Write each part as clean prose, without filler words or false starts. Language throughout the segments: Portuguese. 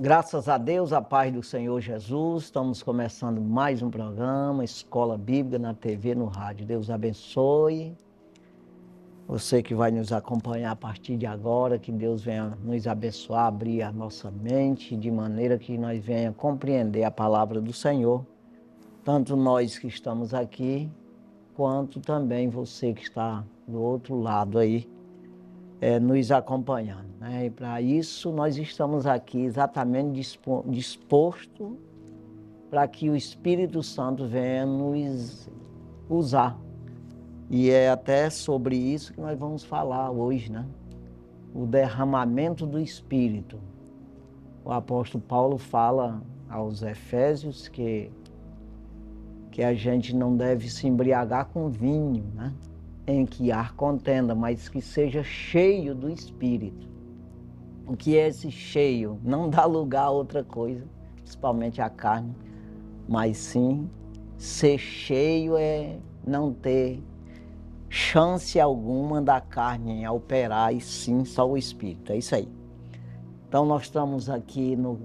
Graças a Deus, a paz do Senhor Jesus, estamos começando mais um programa, Escola Bíblica na TV, no rádio. Deus abençoe você que vai nos acompanhar a partir de agora, que Deus venha nos abençoar, abrir a nossa mente, de maneira que nós venha compreender a palavra do Senhor, tanto nós que estamos aqui, quanto também você que está do outro lado aí, nos acompanhando, né? E para isso nós estamos aqui exatamente disposto para que o Espírito Santo venha nos usar. E é até sobre isso que nós vamos falar hoje, né? O derramamento do Espírito. O apóstolo Paulo fala aos Efésios que a gente não deve se embriagar com vinho, né? Em que há contenda, mas que seja cheio do Espírito. O que é esse cheio? Não dá lugar a outra coisa, principalmente a carne, mas sim, ser cheio é não ter chance alguma da carne a operar, e sim só o Espírito, é isso aí. Então nós estamos aqui no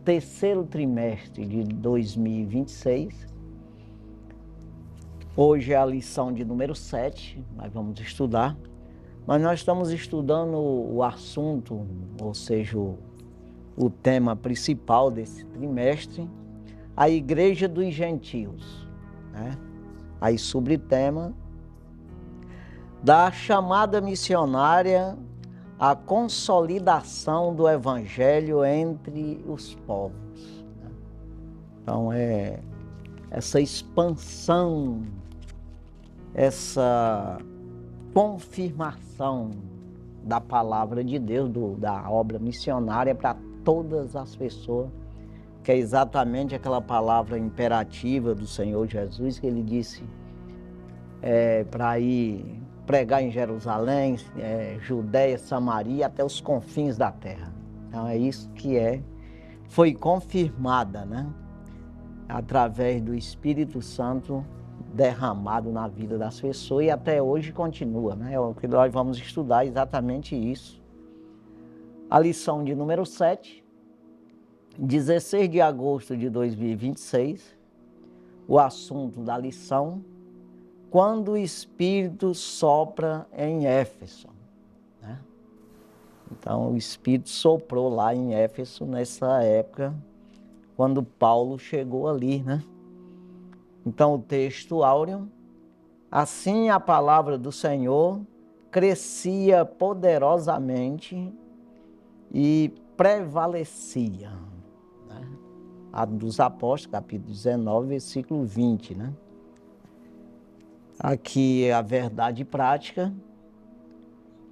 terceiro trimestre de 2026, hoje é a lição de número 7, nós vamos estudar, mas nós estamos estudando o assunto, ou seja, o tema principal desse trimestre, a Igreja dos Gentios, né? Aí subtema da chamada missionária à consolidação do Evangelho entre os povos. Então essa expansão, essa confirmação da palavra de Deus, da obra missionária para todas as pessoas, que é exatamente aquela palavra imperativa do Senhor Jesus, que ele disse para ir pregar em Jerusalém, Judéia, Samaria, até os confins da terra. Então é isso que foi confirmada, né? Através do Espírito Santo derramado na vida das pessoas, e até hoje continua, né? É o que nós vamos estudar, exatamente isso. A lição de número 7, 16 de agosto de 2026, o assunto da lição: quando o Espírito sopra em Éfeso, né? Então o Espírito soprou lá em Éfeso nessa época, quando Paulo chegou ali, né? Então o texto áureo: assim a palavra do Senhor crescia poderosamente e prevalecia, né? A dos Apóstolos, capítulo 19, versículo 20, né? Aqui é a verdade prática: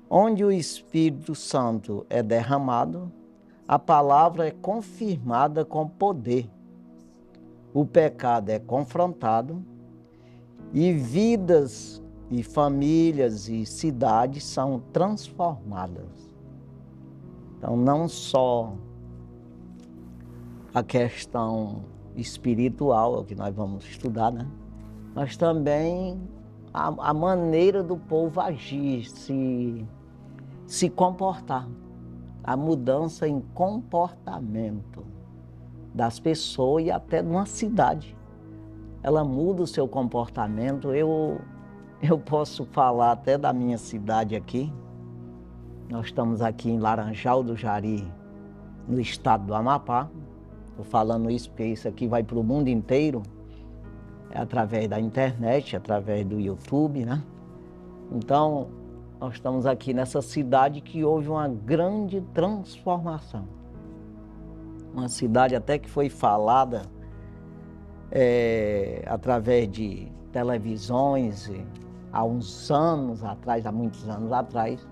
onde o Espírito Santo é derramado, a palavra é confirmada com poder, o pecado é confrontado, e vidas e famílias e cidades são transformadas. Então não só a questão espiritual, é o que nós vamos estudar, né? Mas também a maneira do povo agir, se comportar, a mudança em comportamento das pessoas e até de uma cidade. Ela muda o seu comportamento. Eu posso falar até da minha cidade aqui. Nós estamos aqui em Laranjal do Jari, no estado do Amapá. Estou falando isso porque isso aqui vai para o mundo inteiro, através da internet, através do YouTube, né? Então, nós estamos aqui nessa cidade que houve uma grande transformação. Uma cidade até que foi falada através de televisões há uns anos atrás, há muitos anos atrás,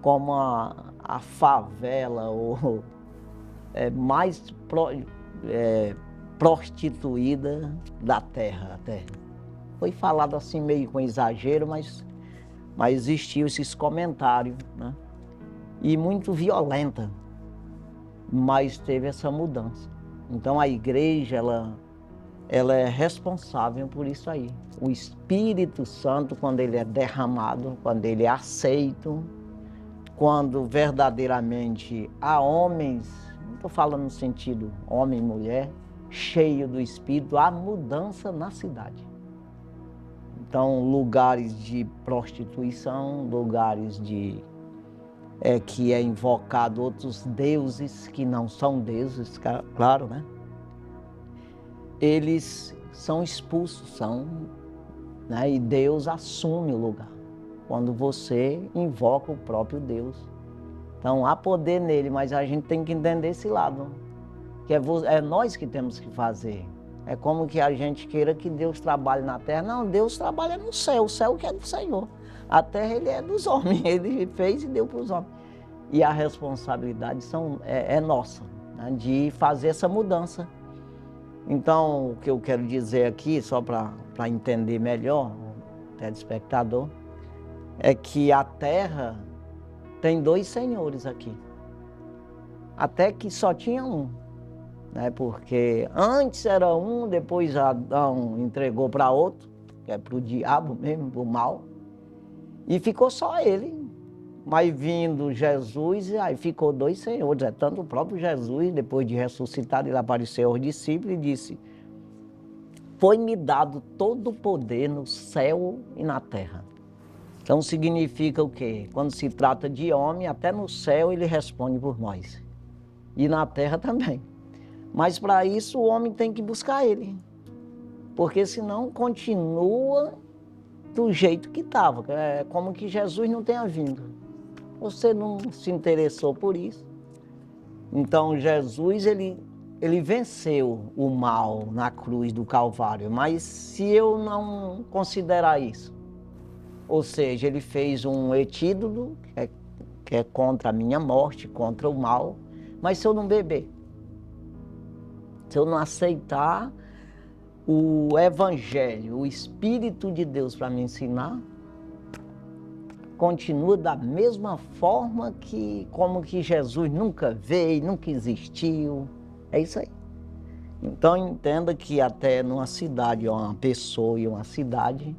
como a favela ou mais prostituída da terra até. Foi falado assim meio com exagero, mas existiam esses comentários, né? E muito violenta, mas teve essa mudança. Então a igreja, ela é responsável por isso aí. O Espírito Santo, quando ele é derramado, quando ele é aceito, quando verdadeiramente há homens não estou falando no sentido homem e mulher, cheio do Espírito, há mudança na cidade. Então, lugares de prostituição, lugares de que é invocado outros deuses que não são deuses, claro, né? Eles são expulsos, né? E Deus assume o lugar, quando você invoca o próprio Deus. Então, há poder nele, mas a gente tem que entender esse lado, que é nós que temos que fazer. É como que a gente queira que Deus trabalhe na terra. Não, Deus trabalha no céu, o céu que é do Senhor. A terra, ele é dos homens, ele fez e deu para os homens. E a responsabilidade é nossa, né, de fazer essa mudança. Então, o que eu quero dizer aqui, só para entender melhor, o telespectador, é que a terra tem dois senhores aqui. Até que só tinha um, né? Porque antes era um, depois Adão entregou para outro, que é para o diabo mesmo, para o mal, e ficou só ele. Mas vindo Jesus, aí ficou dois senhores, tanto o próprio Jesus, depois de ressuscitado, ele apareceu aos discípulos e disse: foi-me dado todo o poder no céu e na terra. Então significa o quê? Quando se trata de homem, até no céu ele responde por nós. E na terra também. Mas para isso o homem tem que buscar ele. Porque senão continua do jeito que estava. É como que Jesus não tenha vindo. Você não se interessou por isso. Então Jesus, ele venceu o mal na cruz do Calvário. Mas se eu não considerar isso, ou seja, ele fez um etídodo, que é contra a minha morte, contra o mal, mas se eu não beber, se eu não aceitar o Evangelho, o Espírito de Deus para me ensinar, continua da mesma forma como que Jesus nunca veio, nunca existiu. É isso aí. Então entenda que até numa cidade, uma pessoa e uma cidade,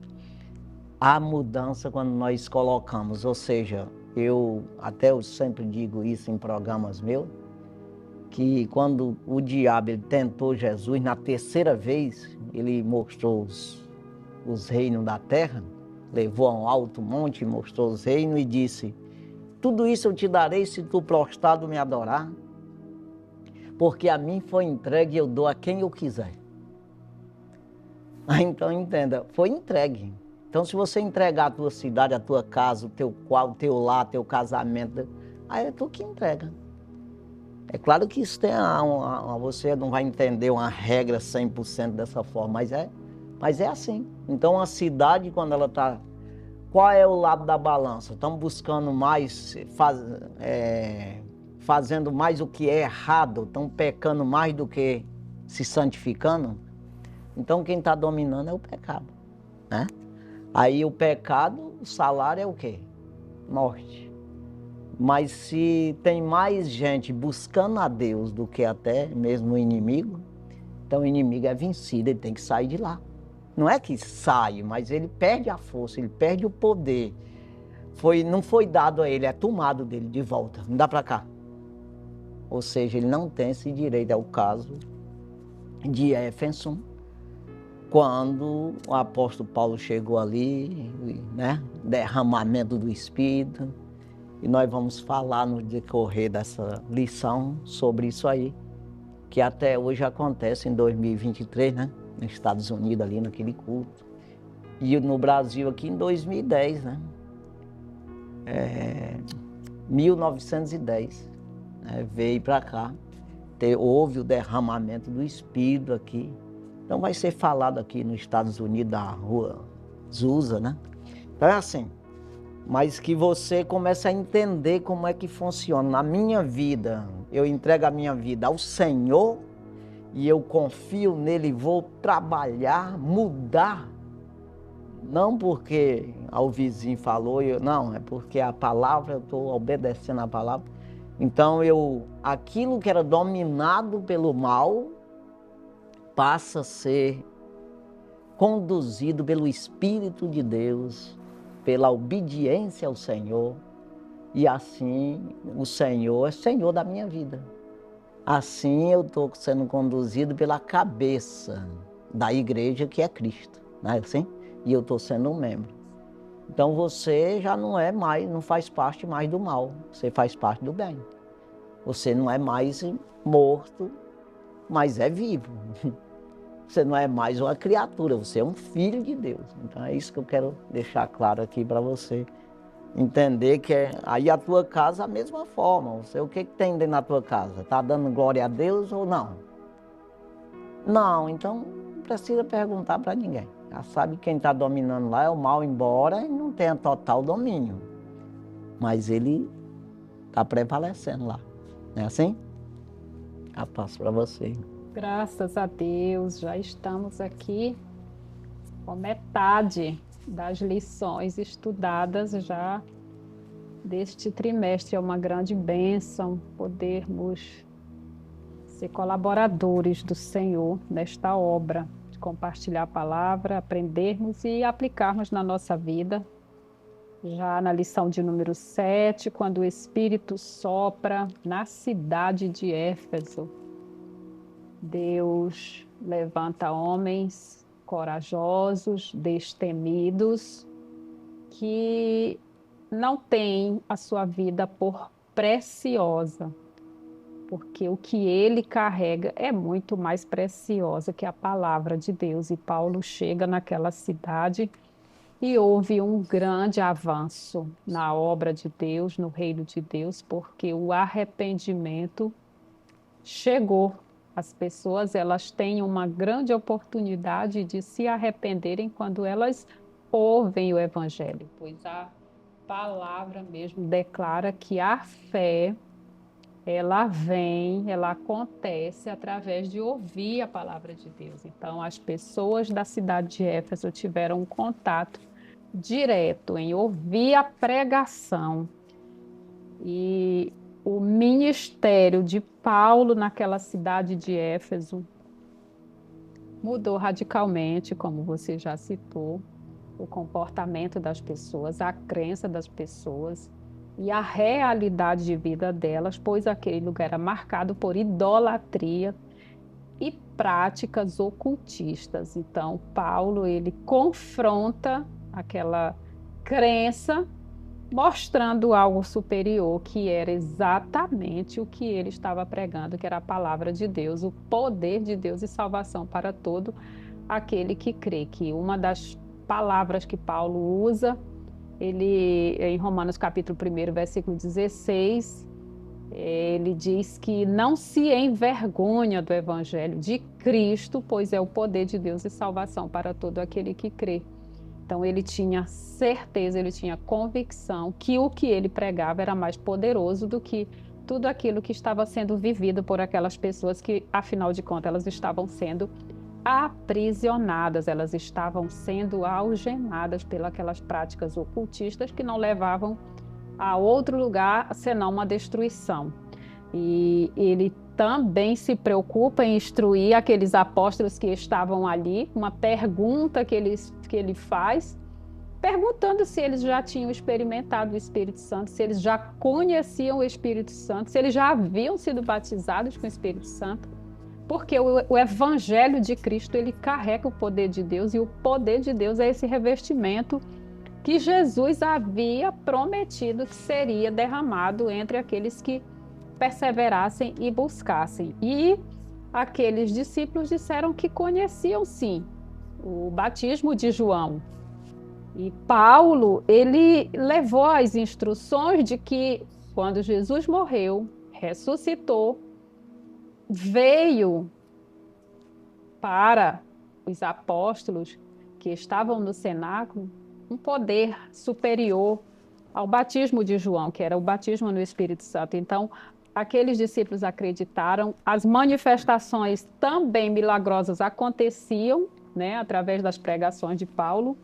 há mudança quando nós colocamos. Ou seja, eu sempre digo isso em programas meus, que quando o diabo ele tentou Jesus, na terceira vez, ele mostrou os reinos da terra, levou a um alto monte, mostrou os reinos e disse: tudo isso eu te darei se tu prostrado me adorar, porque a mim foi entregue e eu dou a quem eu quiser. Então entenda, foi entregue. Então se você entregar a tua cidade, a tua casa, o teu lar, teu casamento, aí é tu que entrega. É claro que isso tem você não vai entender uma regra 100% dessa forma, mas é assim. Então a cidade, quando ela está... Qual é o lado da balança? Estamos buscando mais, fazendo mais o que é errado, estão pecando mais do que se santificando. Então quem está dominando é o pecado, né? Aí o pecado, o salário é o quê? Morte. Mas se tem mais gente buscando a Deus do que até mesmo o inimigo, então o inimigo é vencido, ele tem que sair de lá. Não é que sai, mas ele perde a força, ele perde o poder. Não foi dado a ele, é tomado dele de volta. Não dá para cá. Ou seja, ele não tem esse direito. É o caso de Éfeso, quando o apóstolo Paulo chegou ali, né? Derramamento do Espírito. E nós vamos falar no decorrer dessa lição sobre isso aí, que até hoje acontece em 2023, né? Nos Estados Unidos, ali naquele culto. E no Brasil aqui em 2010, né? 1910, né? Veio para cá, houve o derramamento do Espírito aqui. Então vai ser falado aqui nos Estados Unidos, da rua Azusa, né? Então é assim, mas que você comece a entender como é que funciona. Na minha vida, eu entrego a minha vida ao Senhor e eu confio nele, vou trabalhar, mudar. Não porque o vizinho falou, não, é porque a palavra, eu estou obedecendo a palavra. Então aquilo que era dominado pelo mal passa a ser conduzido pelo Espírito de Deus, pela obediência ao Senhor, e assim o Senhor é Senhor da minha vida. assim eu estou sendo conduzido pela cabeça da igreja, que é Cristo, não é assim? E eu estou sendo um membro. Então você já não é mais, não faz parte mais do mal, você faz parte do bem. Você não é mais morto, mas é vivo. Você não é mais uma criatura, você é um filho de Deus. Então é isso que eu quero deixar claro aqui para você entender, que aí a tua casa é a mesma forma. Você, o que tem dentro da tua casa? Está dando glória a Deus ou não? Não, então não precisa perguntar para ninguém. Já sabe que quem está dominando lá é o mal, embora e não tenha total domínio. Mas ele está prevalecendo lá. Não é assim? A paz para você. Graças a Deus, já estamos aqui com metade das lições estudadas já deste trimestre. É uma grande bênção podermos ser colaboradores do Senhor nesta obra, de compartilhar a palavra, aprendermos e aplicarmos na nossa vida. Já na lição de número 7, quando o Espírito sopra na cidade de Éfeso, Deus levanta homens corajosos, destemidos, que não têm a sua vida por preciosa, porque o que ele carrega é muito mais preciosa que a palavra de Deus. E Paulo chega naquela cidade e houve um grande avanço na obra de Deus, no reino de Deus, porque o arrependimento chegou. As pessoas, elas têm uma grande oportunidade de se arrependerem quando elas ouvem o evangelho, pois a palavra mesmo declara que a fé, ela vem, ela acontece através de ouvir a palavra de Deus. Então, as pessoas da cidade de Éfeso tiveram um contato direto em ouvir a pregação. E o ministério de Paulo naquela cidade de Éfeso mudou radicalmente, como você já citou, o comportamento das pessoas, a crença das pessoas e a realidade de vida delas, pois aquele lugar era marcado por idolatria e práticas ocultistas. Então, Paulo, ele confronta aquela crença, mostrando algo superior, que era exatamente o que ele estava pregando, que era a palavra de Deus, o poder de Deus e salvação para todo aquele que crê. Que uma das palavras que Paulo usa, ele em Romanos capítulo 1, versículo 16, ele diz que não se envergonha do evangelho de Cristo, pois é o poder de Deus e salvação para todo aquele que crê. Então ele tinha certeza, ele tinha convicção que o que ele pregava era mais poderoso do que tudo aquilo que estava sendo vivido por aquelas pessoas que, afinal de contas, elas estavam sendo aprisionadas, elas estavam sendo algemadas pelas práticas ocultistas que não levavam a outro lugar senão uma destruição. E ele também se preocupa em instruir aqueles apóstolos que estavam ali, uma pergunta que ele faz, perguntando se eles já tinham experimentado o Espírito Santo, se eles já conheciam o Espírito Santo, se eles já haviam sido batizados com o Espírito Santo, porque o Evangelho de Cristo, ele carrega o poder de Deus, e o poder de Deus é esse revestimento que Jesus havia prometido que seria derramado entre aqueles que perseverassem e buscassem. E aqueles discípulos disseram que conheciam sim o batismo de João. E Paulo, ele levou as instruções de que quando Jesus morreu, ressuscitou, veio para os apóstolos que estavam no cenáculo um poder superior ao batismo de João, que era o batismo no Espírito Santo. Então, aqueles discípulos acreditaram, as manifestações também milagrosas aconteciam, né, através das pregações de Paulo,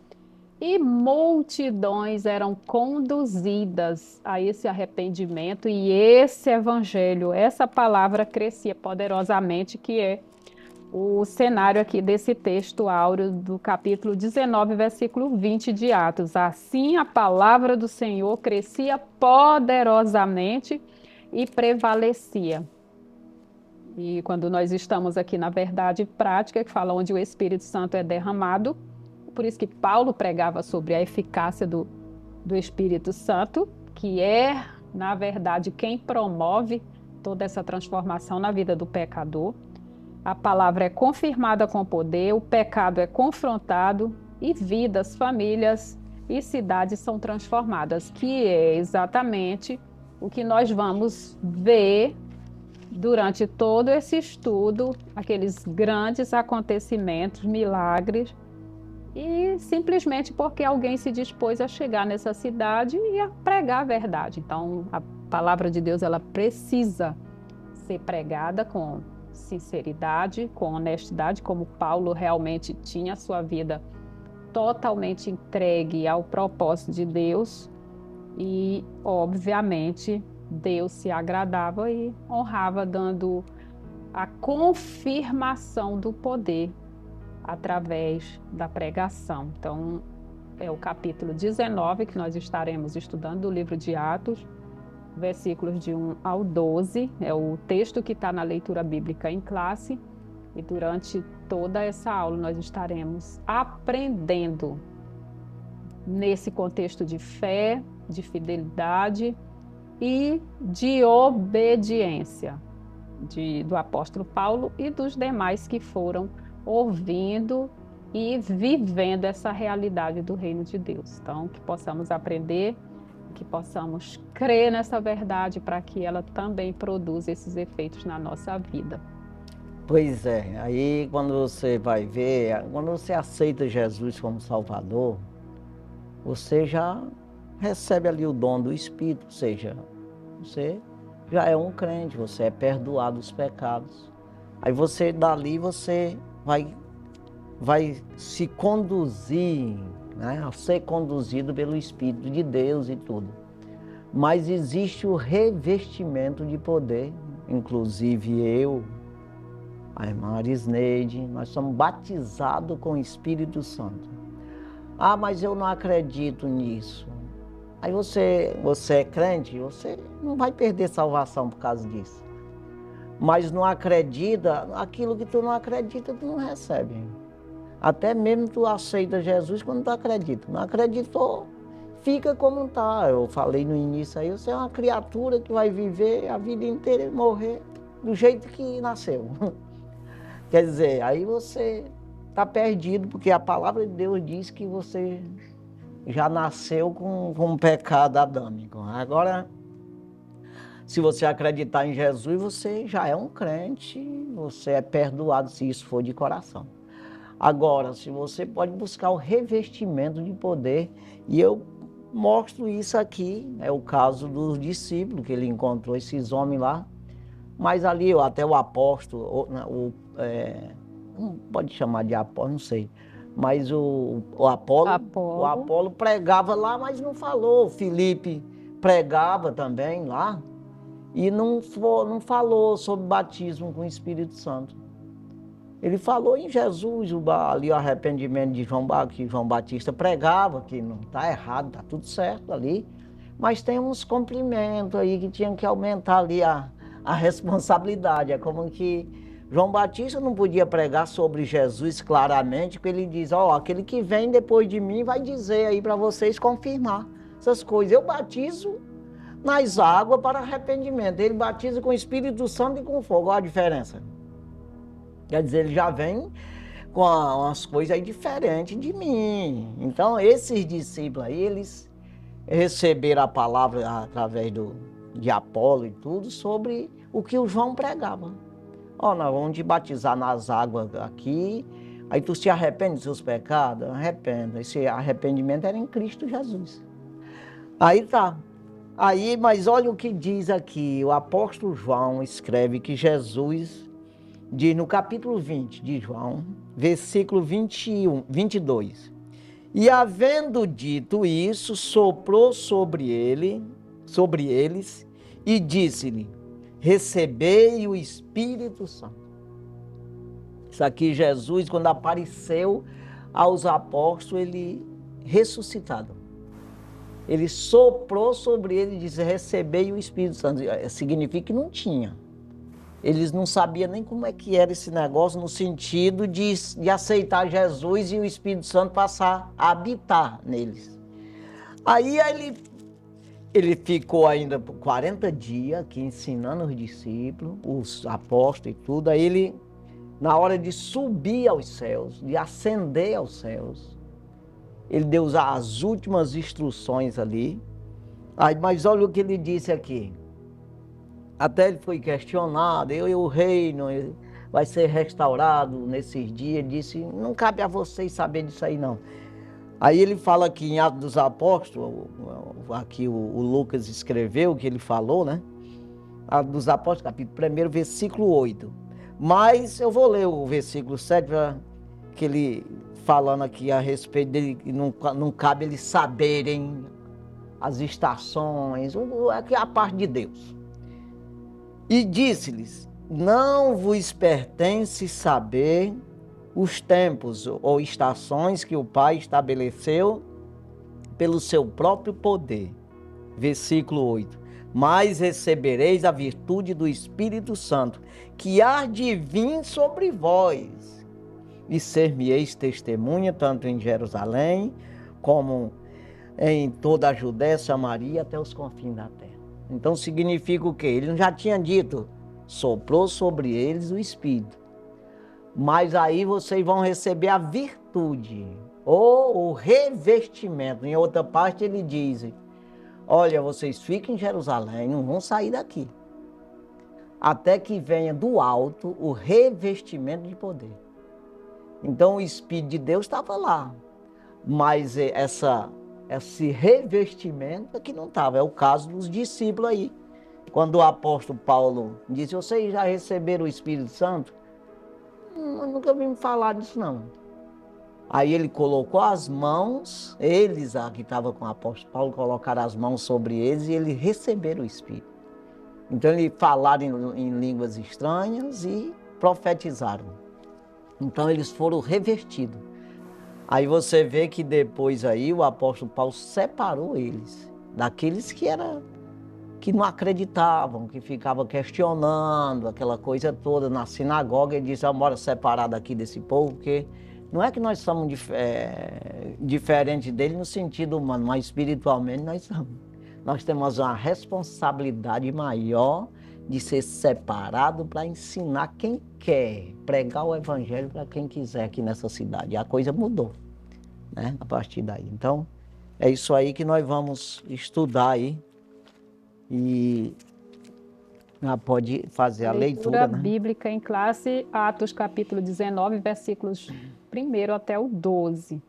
e multidões eram conduzidas a esse arrependimento e esse evangelho, essa palavra crescia poderosamente, que é o cenário aqui desse texto áureo do capítulo 19, versículo 20 de Atos. Assim a palavra do Senhor crescia poderosamente e prevalecia. E quando nós estamos aqui na verdade prática, que fala onde o Espírito Santo é derramado, por isso que Paulo pregava sobre a eficácia do Espírito Santo, que é, na verdade, quem promove toda essa transformação na vida do pecador. A palavra é confirmada com poder, o pecado é confrontado e vidas, famílias e cidades são transformadas, que é exatamente o que nós vamos ver durante todo esse estudo, aqueles grandes acontecimentos, milagres, e simplesmente porque alguém se dispôs a chegar nessa cidade e a pregar a verdade. Então, a palavra de Deus, ela precisa ser pregada com sinceridade, com honestidade, como Paulo realmente tinha a sua vida totalmente entregue ao propósito de Deus e, obviamente, Deus se agradava e honrava, dando a confirmação do poder através da pregação. Então, é o capítulo 19 que nós estaremos estudando do livro de Atos, versículos de 1 ao 12, é o texto que está na leitura bíblica em classe, e durante toda essa aula nós estaremos aprendendo nesse contexto de fé, de fidelidade e de obediência do apóstolo Paulo e dos demais que foram ouvindo e vivendo essa realidade do reino de Deus. Então, que possamos aprender, que possamos crer nessa verdade para que ela também produza esses efeitos na nossa vida. Pois é, aí quando você vai ver, quando você aceita Jesus como Salvador, você já recebe ali o dom do Espírito, ou seja, você já é um crente, você é perdoado dos pecados. Aí você, dali, você vai se conduzir, né, a ser conduzido pelo Espírito de Deus e tudo. Mas existe o revestimento de poder, inclusive eu, a irmã Arisneide, nós somos batizados com o Espírito Santo. Ah, mas eu não acredito nisso. Aí você é crente, você não vai perder salvação por causa disso. Mas não acredita, aquilo que tu não acredita, tu não recebe. Até mesmo tu aceita Jesus quando tu acredita. Não acreditou, fica como está. Eu falei no início aí, você é uma criatura que vai viver a vida inteira e morrer do jeito que nasceu. Quer dizer, aí você está perdido, porque a palavra de Deus diz que você já nasceu com um pecado adâmico. Agora, se você acreditar em Jesus, você já é um crente, você é perdoado se isso for de coração. Agora, se você pode buscar o revestimento de poder, e eu mostro isso aqui, é o caso dos discípulos, que ele encontrou esses homens lá, mas ali até o apóstolo, não pode chamar de apóstolo, não sei, mas o Apolo pregava lá, mas não falou. Filipe pregava também lá e não falou sobre batismo com o Espírito Santo. Ele falou em Jesus, ali o arrependimento de que João Batista pregava, que não está errado, está tudo certo ali, mas tem uns cumprimentos aí que tinham que aumentar ali a responsabilidade. É como que João Batista não podia pregar sobre Jesus claramente, porque ele diz, aquele que vem depois de mim vai dizer aí para vocês confirmar essas coisas. Eu batizo nas águas para arrependimento, ele batiza com o Espírito Santo e com fogo. Olha a diferença. Quer dizer, ele já vem com umas coisas aí diferentes de mim. Então, esses discípulos aí, eles receberam a palavra através de Apolo e tudo, sobre o que o João pregava. Nós vamos te batizar nas águas aqui, aí tu se arrepende dos seus pecados? Arrependa. Esse arrependimento era em Cristo Jesus. Aí tá. Mas olha o que diz aqui, o apóstolo João escreve que Jesus diz no capítulo 20 de João, versículo 22. E havendo dito isso, soprou sobre eles e disse-lhe, recebei o Espírito Santo. Isso aqui Jesus, quando apareceu aos apóstolos, ele ressuscitado. Ele soprou sobre ele e disse, recebei o Espírito Santo. Significa que não tinha. Eles não sabiam nem como é que era esse negócio, no sentido de aceitar Jesus e o Espírito Santo passar a habitar neles. Aí ele ficou ainda por 40 dias aqui ensinando os discípulos, os apóstolos e tudo. Aí ele, na hora de subir aos céus, de ascender aos céus, ele deu as últimas instruções ali. Aí, mas olha o que ele disse aqui. Até ele foi questionado, o reino vai ser restaurado nesses dias. Ele disse, não cabe a vocês saber disso aí não. Aí ele fala aqui em Atos dos Apóstolos, aqui o Lucas escreveu o que ele falou, né? Atos dos Apóstolos, capítulo 1, versículo 8. Mas eu vou ler o versículo 7, que ele falando aqui a respeito dele, não cabe eles saberem as estações, aqui é a parte de Deus. E disse-lhes, não vos pertence saber os tempos ou estações que o Pai estabeleceu pelo seu próprio poder. Versículo 8. Mas recebereis a virtude do Espírito Santo, que há de vir sobre vós, e ser-me-eis testemunha, tanto em Jerusalém, como em toda a Judéia, Samaria, até os confins da terra. Então significa o quê? Ele já tinha dito, soprou sobre eles o Espírito. Mas aí vocês vão receber a virtude, ou o revestimento. Em outra parte ele diz, olha, vocês fiquem em Jerusalém, não vão sair daqui, até que venha do alto o revestimento de poder. Então o Espírito de Deus estava lá, mas esse revestimento aqui não estava. É o caso dos discípulos aí. Quando o apóstolo Paulo disse, vocês já receberam o Espírito Santo? Eu nunca vi me falar disso não. Aí ele colocou as mãos, eles que estavam com o apóstolo Paulo, colocaram as mãos sobre eles e eles receberam o Espírito. Então eles falaram em línguas estranhas e profetizaram. Então eles foram revestidos. Aí você vê que depois aí o apóstolo Paulo separou eles daqueles que não acreditavam, que ficavam questionando aquela coisa toda na sinagoga. Ele disse, bora separar daqui desse povo, porque não é que nós somos diferentes dele no sentido humano, mas espiritualmente nós somos. Nós temos uma responsabilidade maior de ser separado para ensinar quem quer, pregar o evangelho para quem quiser aqui nessa cidade. E a coisa mudou, né, a partir daí. Então, é isso aí que nós vamos estudar aí. E pode fazer a leitura, né? Bíblica em classe, Atos capítulo 19, versículos 1 até o 12.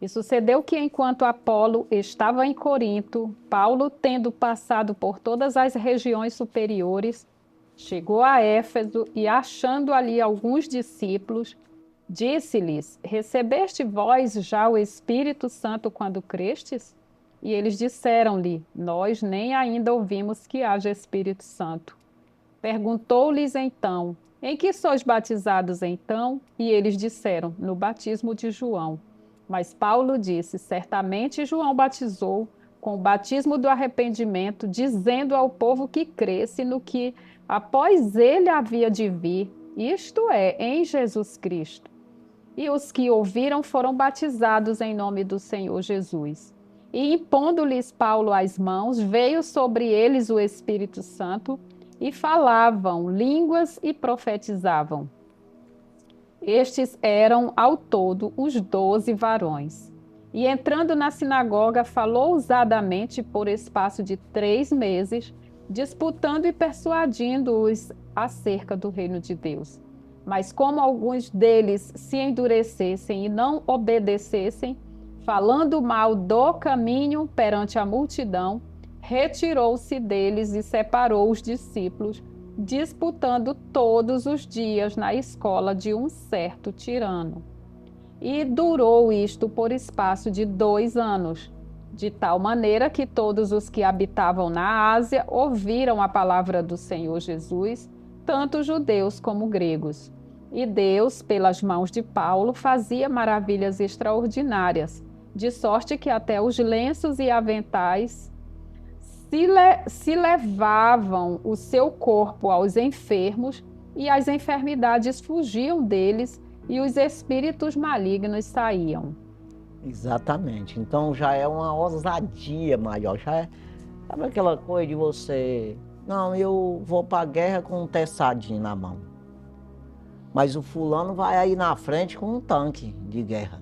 E sucedeu que, enquanto Apolo estava em Corinto, Paulo, tendo passado por todas as regiões superiores, chegou a Éfeso e, achando ali alguns discípulos, disse-lhes, recebeste vós já o Espírito Santo quando crestes? E eles disseram-lhe, nós nem ainda ouvimos que haja Espírito Santo. Perguntou-lhes então, em que sois batizados então? E eles disseram, no batismo de João. Mas Paulo disse, certamente João batizou com o batismo do arrependimento, dizendo ao povo que cresce no que após ele havia de vir, isto é, em Jesus Cristo. E os que ouviram foram batizados em nome do Senhor Jesus. E impondo-lhes Paulo as mãos, veio sobre eles o Espírito Santo, e falavam línguas e profetizavam. Estes eram, ao todo, os 12 varões. E entrando na sinagoga, falou ousadamente por espaço de 3 meses, disputando e persuadindo-os acerca do reino de Deus. Mas como alguns deles se endurecessem e não obedecessem, falando mal do caminho perante a multidão, retirou-se deles e separou os discípulos, disputando todos os dias na escola de um certo tirano. E durou isto por espaço de 2 anos, de tal maneira que todos os que habitavam na Ásia ouviram a palavra do Senhor Jesus, tanto judeus como gregos. E Deus, pelas mãos de Paulo, fazia maravilhas extraordinárias, de sorte que até os lenços e aventais se levavam o seu corpo aos enfermos e as enfermidades fugiam deles e os espíritos malignos saíam. Exatamente. Então já é uma ousadia maior. Já é, sabe aquela coisa de você, não, eu vou para a guerra com um teçadinho na mão. Mas o fulano vai aí na frente com um tanque de guerra.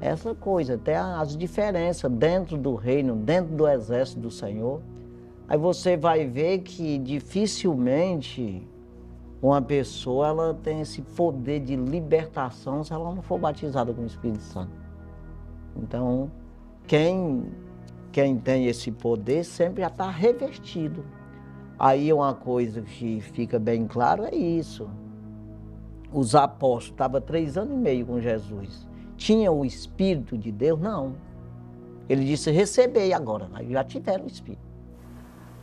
Essa coisa, até as diferenças dentro do reino, dentro do exército do Senhor. Aí você vai ver que dificilmente uma pessoa ela tem esse poder de libertação se ela não for batizada com o Espírito Santo. Então, quem tem esse poder sempre já está revestido. Aí uma coisa que fica bem claro é isso. Os apóstolos estavam 3 anos e meio com Jesus. Tinha o Espírito de Deus? Não. Ele disse, recebei agora. Aí já tiveram o Espírito.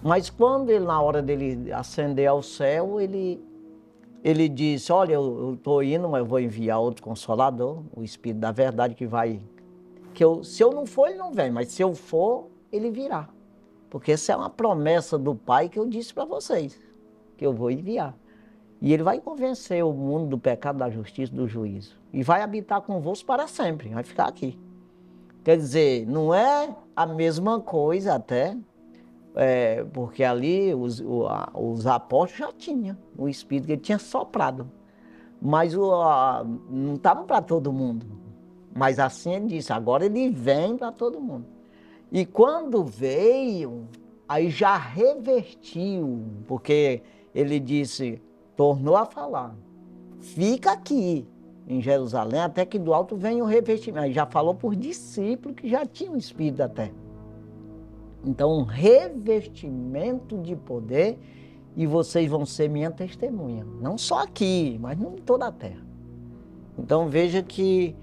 Mas quando ele, na hora dele ascender ao céu, ele disse, olha, eu estou indo, mas eu vou enviar outro Consolador, o Espírito da verdade que vai... se eu não for, ele não vem, mas se eu for, ele virá. Porque essa é uma promessa do Pai que eu disse para vocês, que eu vou enviar. E ele vai convencer o mundo do pecado, da justiça, do juízo. E vai habitar convosco para sempre, vai ficar aqui. Quer dizer, não é a mesma coisa até, porque ali os apóstolos já tinham o Espírito que ele tinha soprado. Mas não estava para todo mundo. Mas assim ele disse, agora ele vem para todo mundo. E quando veio, aí já revertiu, porque ele disse, tornou a falar, fica aqui em Jerusalém, até que do alto venha o revestimento. Aí já falou por discípulos que já tinham o Espírito até. Então, um revestimento de poder, e vocês vão ser minha testemunha. Não só aqui, mas em toda a terra. Então, veja que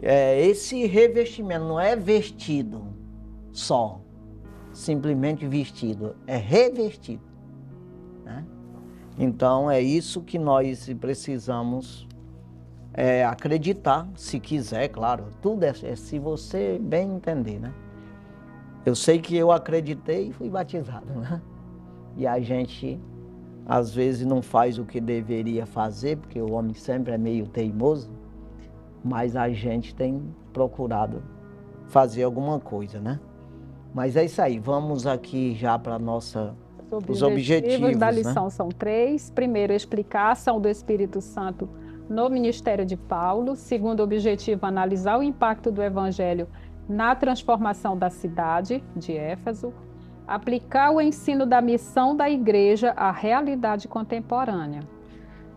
esse revestimento não é vestido só, simplesmente vestido, é revestido, né? Então, é isso que nós precisamos acreditar, se quiser, claro. Tudo é se você bem entender, né? Eu sei que eu acreditei e fui batizado, né? E a gente, às vezes, não faz o que deveria fazer, porque o homem sempre é meio teimoso, mas a gente tem procurado fazer alguma coisa, né? Mas é isso aí, vamos aqui já para os objetivos da né? lição são 3. Primeiro, explicar a ação do Espírito Santo no ministério de Paulo. Segundo objetivo, analisar o impacto do Evangelho na transformação da cidade de Éfeso. Aplicar o ensino da missão da igreja à realidade contemporânea.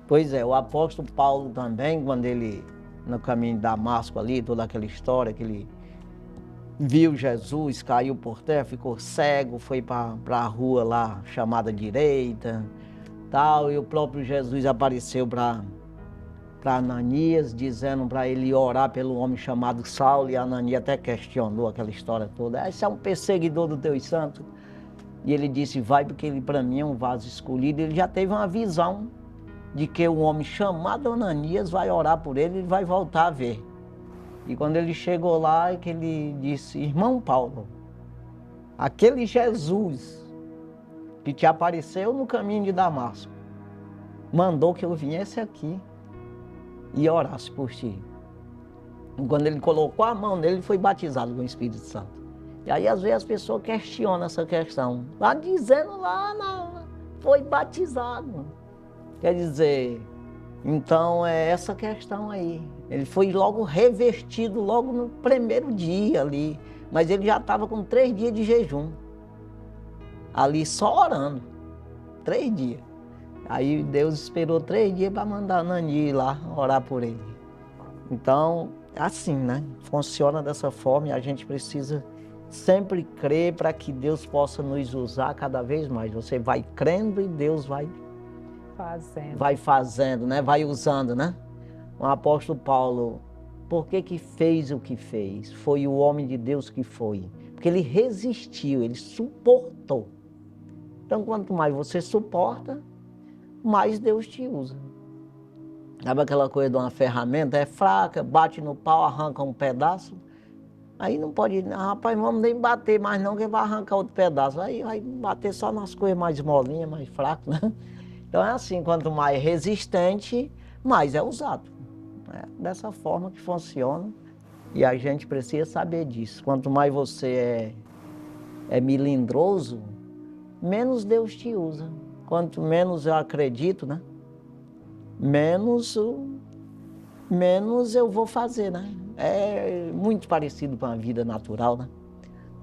Pois é, o apóstolo Paulo também, quando ele, no caminho de Damasco ali, toda aquela história que ele viu Jesus, caiu por terra, ficou cego, foi para a rua lá chamada direita, tal, e o próprio Jesus apareceu para Ananias, dizendo para ele orar pelo homem chamado Saulo, e Ananias até questionou aquela história toda. Esse é um perseguidor dos teus santos. E ele disse, vai, porque ele para mim é um vaso escolhido. Ele já teve uma visão de que um homem chamado Ananias vai orar por ele e vai voltar a ver. E quando ele chegou lá, é que ele disse, irmão Paulo, aquele Jesus que te apareceu no caminho de Damasco, mandou que eu viesse aqui e orasse por ti. E quando ele colocou a mão nele, ele foi batizado com o Espírito Santo. E aí, às vezes, as pessoas questionam essa questão. Lá dizendo foi batizado. Quer dizer, então é essa questão aí. Ele foi logo revestido, logo no primeiro dia ali. Mas ele já estava com 3 dias de jejum. Ali só orando. 3 dias. Aí Deus esperou 3 dias para mandar Ananias ir lá orar por ele. Então, assim, né? Funciona dessa forma e a gente precisa sempre crer para que Deus possa nos usar cada vez mais. Você vai crendo e Deus vai fazendo, né? Vai usando, né? O apóstolo Paulo, por que fez o que fez? Foi o homem de Deus que foi. Porque ele resistiu, ele suportou. Então, quanto mais você suporta, mais Deus te usa. Sabe aquela coisa de uma ferramenta? É fraca, bate no pau, arranca um pedaço. Aí não pode, rapaz, vamos nem bater mais não, que vai arrancar outro pedaço. Aí vai bater só nas coisas mais molinhas, mais fracas, né? Então é assim, quanto mais resistente, mais é usado. É dessa forma que funciona. E a gente precisa saber disso. Quanto mais você é melindroso, menos Deus te usa. Quanto menos eu acredito, né? Menos, menos eu vou fazer, né? É muito parecido com a vida natural, né?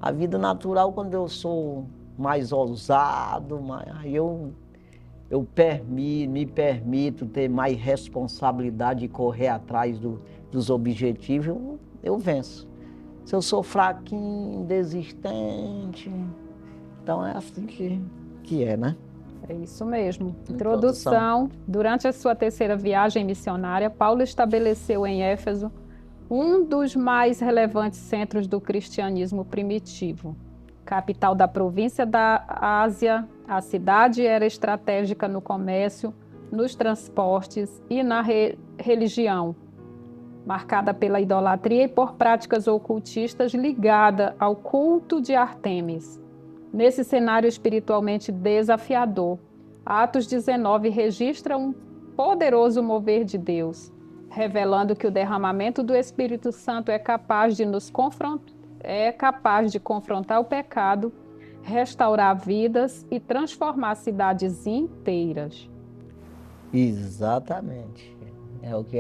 A vida natural, quando eu sou mais ousado, aí eu me permito ter mais responsabilidade e correr atrás dos objetivos, eu venço. Se eu sou fraquinho, desistente, então é assim que é, né? É isso mesmo. Introdução. Introdução. Durante a sua terceira viagem missionária, Paulo estabeleceu em Éfeso um dos mais relevantes centros do cristianismo primitivo. Capital da província da Ásia, a cidade era estratégica no comércio, nos transportes e na religião, marcada pela idolatria e por práticas ocultistas ligada ao culto de Ártemis. Nesse cenário espiritualmente desafiador, Atos 19 registra um poderoso mover de Deus, revelando que o derramamento do Espírito Santo é capaz de confrontar o pecado, restaurar vidas e transformar cidades inteiras. Exatamente. É o que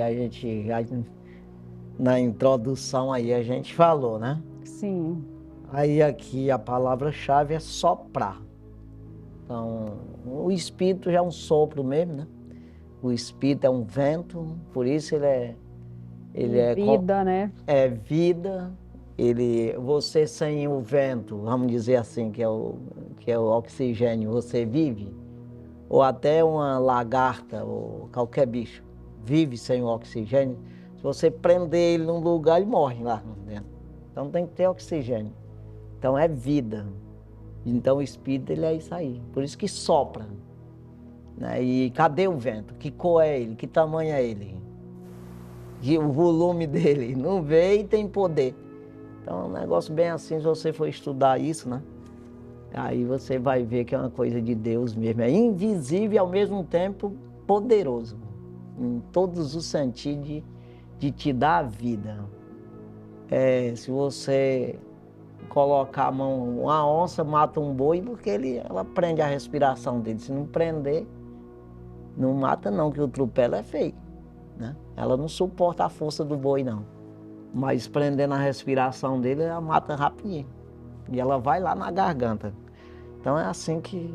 na introdução aí a gente falou, né? Sim, Aí aqui a palavra-chave é soprar. Então, o Espírito já é um sopro mesmo, né? O Espírito é um vento, por isso ele e vida, né? é vida. Você sem o vento, vamos dizer assim, que é o oxigênio, você vive? Ou até uma lagarta ou qualquer bicho vive sem o oxigênio. Se você prender ele num lugar, ele morre lá dentro. Então tem que ter oxigênio. Então é vida. Então o Espírito ele é isso aí. Por isso que sopra. Né? E cadê o vento? Que cor é ele? Que tamanho é ele? E o volume dele? Não vê e tem poder. Então é um negócio bem assim, se você for estudar isso, né? Aí você vai ver que é uma coisa de Deus mesmo. É invisível e ao mesmo tempo poderoso. Em todos os sentidos de te dar a vida. Se você colocar a mão, uma onça mata um boi porque ela prende a respiração dele. Se não prender, não mata não, que o atropelo é feio. Né? Ela não suporta a força do boi não. Mas prendendo a respiração dele, ela mata rapidinho. E ela vai lá na garganta. Então é assim que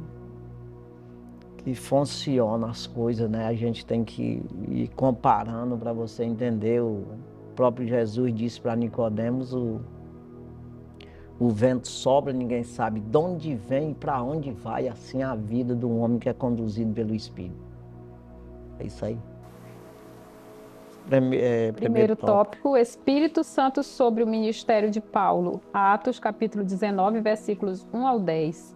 funciona as coisas, né? A gente tem que ir comparando para você entender. O próprio Jesus disse para Nicodemos, o vento sopra, ninguém sabe de onde vem e para onde vai, assim a vida do homem que é conduzido pelo Espírito. É isso aí. Primeiro Primeiro tópico. tópico, Espírito Santo sobre o ministério de Paulo. Atos, capítulo 19, versículos 1 ao 10.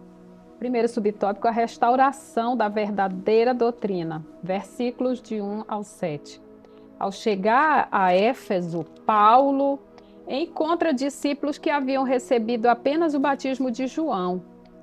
Primeiro subtópico, a restauração da verdadeira doutrina. Versículos de 1 ao 7. Ao chegar a Éfeso, Paulo encontra discípulos que haviam recebido apenas o batismo de João,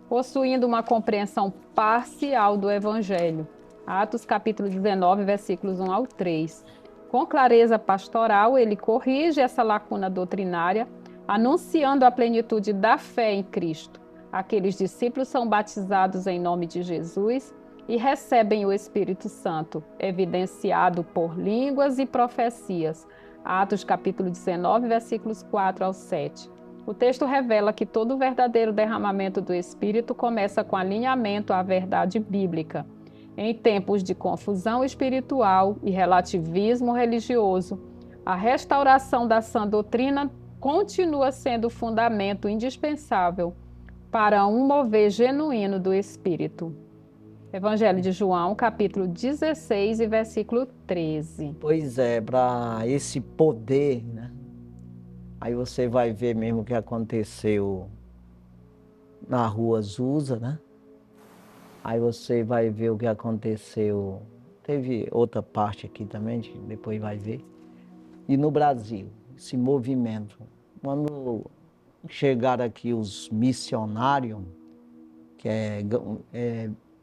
possuindo uma compreensão parcial do Evangelho. Atos capítulo 19, versículos 1 ao 3. Com clareza pastoral, ele corrige essa lacuna doutrinária, anunciando a plenitude da fé em Cristo. Aqueles discípulos são batizados em nome de Jesus e recebem o Espírito Santo, evidenciado por línguas e profecias. Atos capítulo 19, versículos 4 ao 7. O texto revela que todo o verdadeiro derramamento do Espírito começa com alinhamento à verdade bíblica. Em tempos de confusão espiritual e relativismo religioso, a restauração da sã doutrina continua sendo o fundamento indispensável para um mover genuíno do Espírito. Evangelho de João, capítulo 16 e versículo 13. Pois é, para esse poder, né? Aí você vai ver mesmo o que aconteceu na rua Azusa, né? Aí você vai ver o que aconteceu. Teve outra parte aqui também, depois vai ver. E no Brasil, esse movimento. Quando chegaram aqui os missionários, que é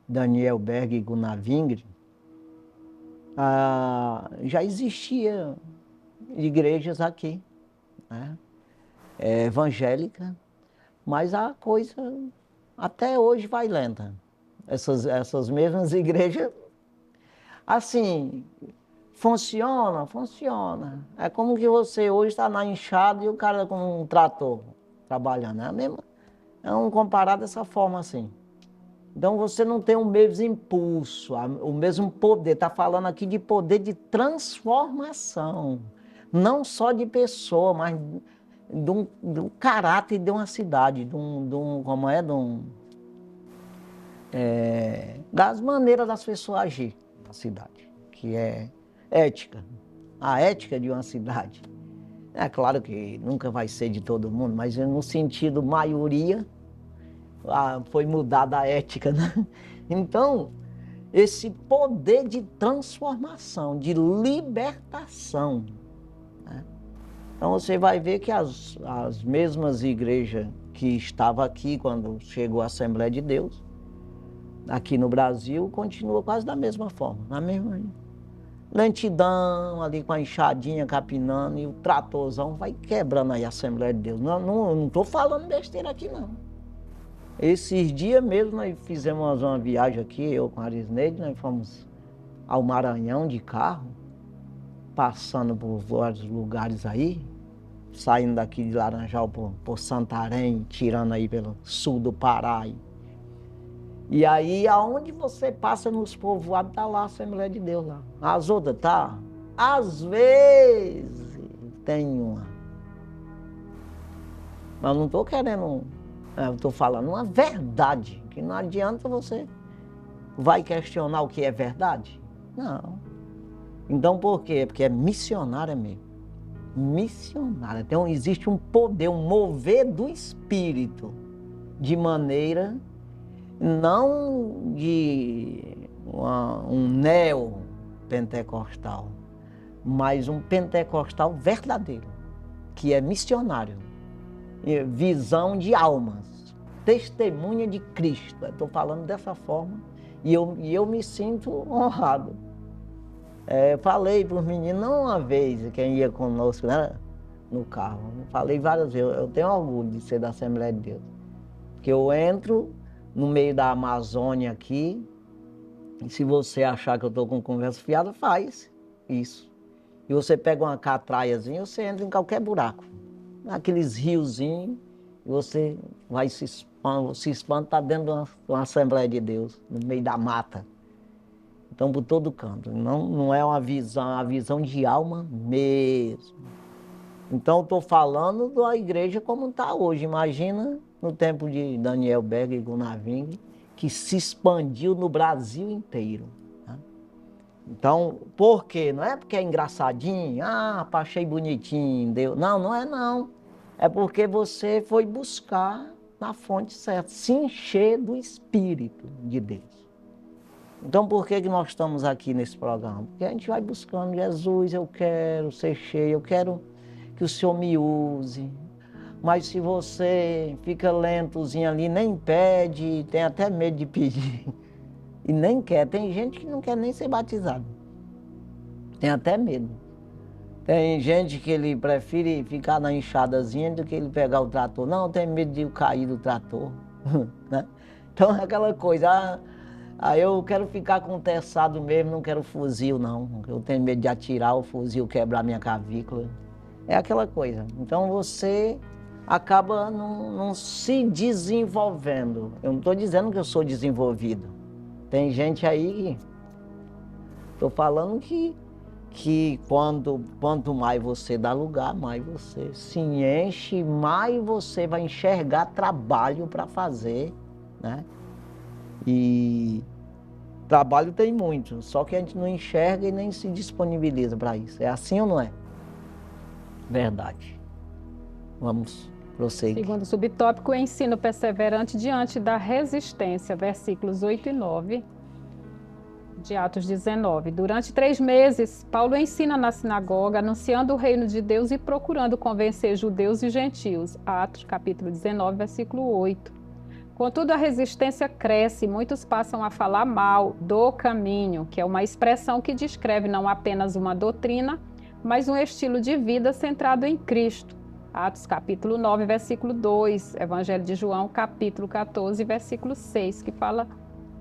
Daniel Berg e Gunnar Wingre, já existia igrejas aqui, né? Evangélica, mas a coisa até hoje vai lenta. Essas mesmas igrejas, assim, funciona. É como que você hoje está na enxada e o cara com um trator trabalhando. É a mesma, é um comparado dessa forma assim. Então você não tem o mesmo impulso, o mesmo poder. Está falando aqui de poder de transformação. Não só de pessoa, mas do caráter de uma cidade, das maneiras das pessoas agir na cidade, que é ética. A ética de uma cidade. É claro que nunca vai ser de todo mundo, mas no sentido maioria, foi mudada a ética, né? Então, esse poder de transformação, de libertação, né? Então você vai ver que as mesmas igrejas que estavam aqui quando chegou a Assembleia de Deus, aqui no Brasil, continua quase da mesma forma, na mesma lentidão, ali com a enxadinha capinando e o tratorzão vai quebrando aí a Assembleia de Deus. Não estou falando besteira aqui, não. Esses dias mesmo nós fizemos uma viagem aqui, eu com a Arisneide, nós fomos ao Maranhão de carro, passando por vários lugares aí, saindo daqui de Laranjal por Santarém, tirando aí pelo sul do Pará. E aí, aonde você passa nos povoados, tá lá a Assembleia de Deus lá. As outras tá? Às vezes tem uma. Mas não estou querendo, eu estou falando uma verdade, que não adianta você vai questionar o que é verdade. Não. Então por quê? Porque é missionária mesmo. Missionária. Então existe um poder, um mover do Espírito, de maneira não de um neo-pentecostal, mas um pentecostal verdadeiro, que é missionário, visão de almas, testemunha de Cristo. Estou falando dessa forma e eu me sinto honrado. Falei para os meninos, não uma vez, quem ia conosco, né, no carro, falei várias vezes, eu tenho orgulho de ser da Assembleia de Deus, porque eu entro no meio da Amazônia aqui, e se você achar que eu estou com conversa fiada, faz isso. E você pega uma catraiazinha, você entra em qualquer buraco, naqueles riozinhos, e você vai se espanta, está dentro de uma Assembleia de Deus, no meio da mata. Então, por todo canto. Não é uma visão, é uma visão de alma mesmo. Então, estou falando da igreja como está hoje. Imagina no tempo de Daniel Berg e Gunnar Wingre, que se expandiu no Brasil inteiro. Né? Então, por quê? Não é porque é engraçadinho, achei bonitinho, Deus. Não é não. É porque você foi buscar na fonte certa, se encher do Espírito de Deus. Então, por que nós estamos aqui nesse programa? Porque a gente vai buscando, Jesus, eu quero ser cheio, eu quero que o Senhor me use. Mas se você fica lentozinho ali, nem pede, tem até medo de pedir, e nem quer. Tem gente que não quer nem ser batizado. Tem até medo. Tem gente que ele prefere ficar na enxadazinha do que ele pegar o trator. Não, tem medo de cair do trator. Né? Então é aquela coisa, eu quero ficar com o teçado mesmo, não quero fuzil não. Eu tenho medo de atirar o fuzil, quebrar minha clavícula. É aquela coisa. Então você acaba não se desenvolvendo. Eu não estou dizendo que eu sou desenvolvido. Tem gente aí, estou falando que quanto mais você dá lugar, mais você se enche, mais você vai enxergar trabalho para fazer, né? E trabalho tem muito, só que a gente não enxerga e nem se disponibiliza para isso. É assim ou não é? Verdade. Vamos prosseguir. Segundo subtópico, o ensino perseverante diante da resistência, versículos 8 e 9. de Atos 19. Durante 3 meses, Paulo ensina na sinagoga, anunciando o reino de Deus e procurando convencer judeus e gentios. Atos, capítulo 19, versículo 8. Contudo, a resistência cresce e muitos passam a falar mal do caminho, que é uma expressão que descreve não apenas uma doutrina, mas um estilo de vida centrado em Cristo. Atos, capítulo 9, versículo 2. Evangelho de João, capítulo 14, versículo 6, que fala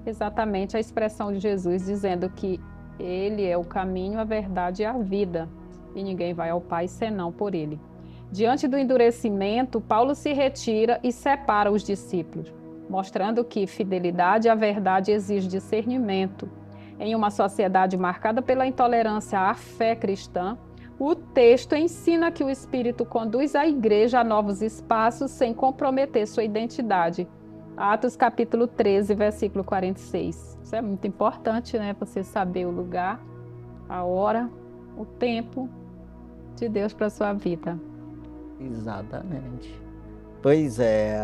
exatamente a expressão de Jesus, dizendo que ele é o caminho, a verdade e a vida, e ninguém vai ao Pai senão por ele. Diante do endurecimento, Paulo se retira e separa os discípulos, mostrando que fidelidade à verdade exige discernimento. Em uma sociedade marcada pela intolerância à fé cristã, o texto ensina que o Espírito conduz a igreja a novos espaços sem comprometer sua identidade. Atos capítulo 13, versículo 46. Isso é muito importante, né? Você saber o lugar, a hora, o tempo de Deus para a sua vida. Exatamente. Pois é,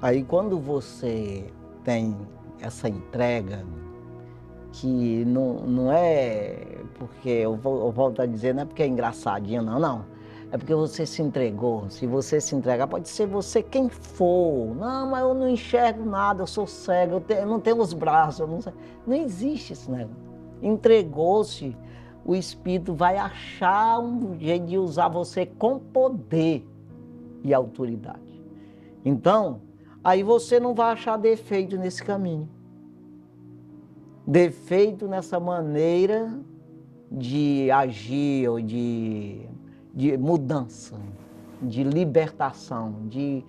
aí quando você tem essa entrega, que não é porque, eu volto a dizer, não é porque é engraçadinho, não. É porque você se entregou. Se você se entregar, pode ser você quem for. Não, mas eu não enxergo nada, eu sou cego, eu não tenho os braços, eu não sei. Não existe isso, né? Entregou-se, o Espírito vai achar um jeito de usar você com poder e autoridade. Então, aí você não vai achar defeito nesse caminho. Defeito nessa maneira de agir ou de mudança, de libertação, de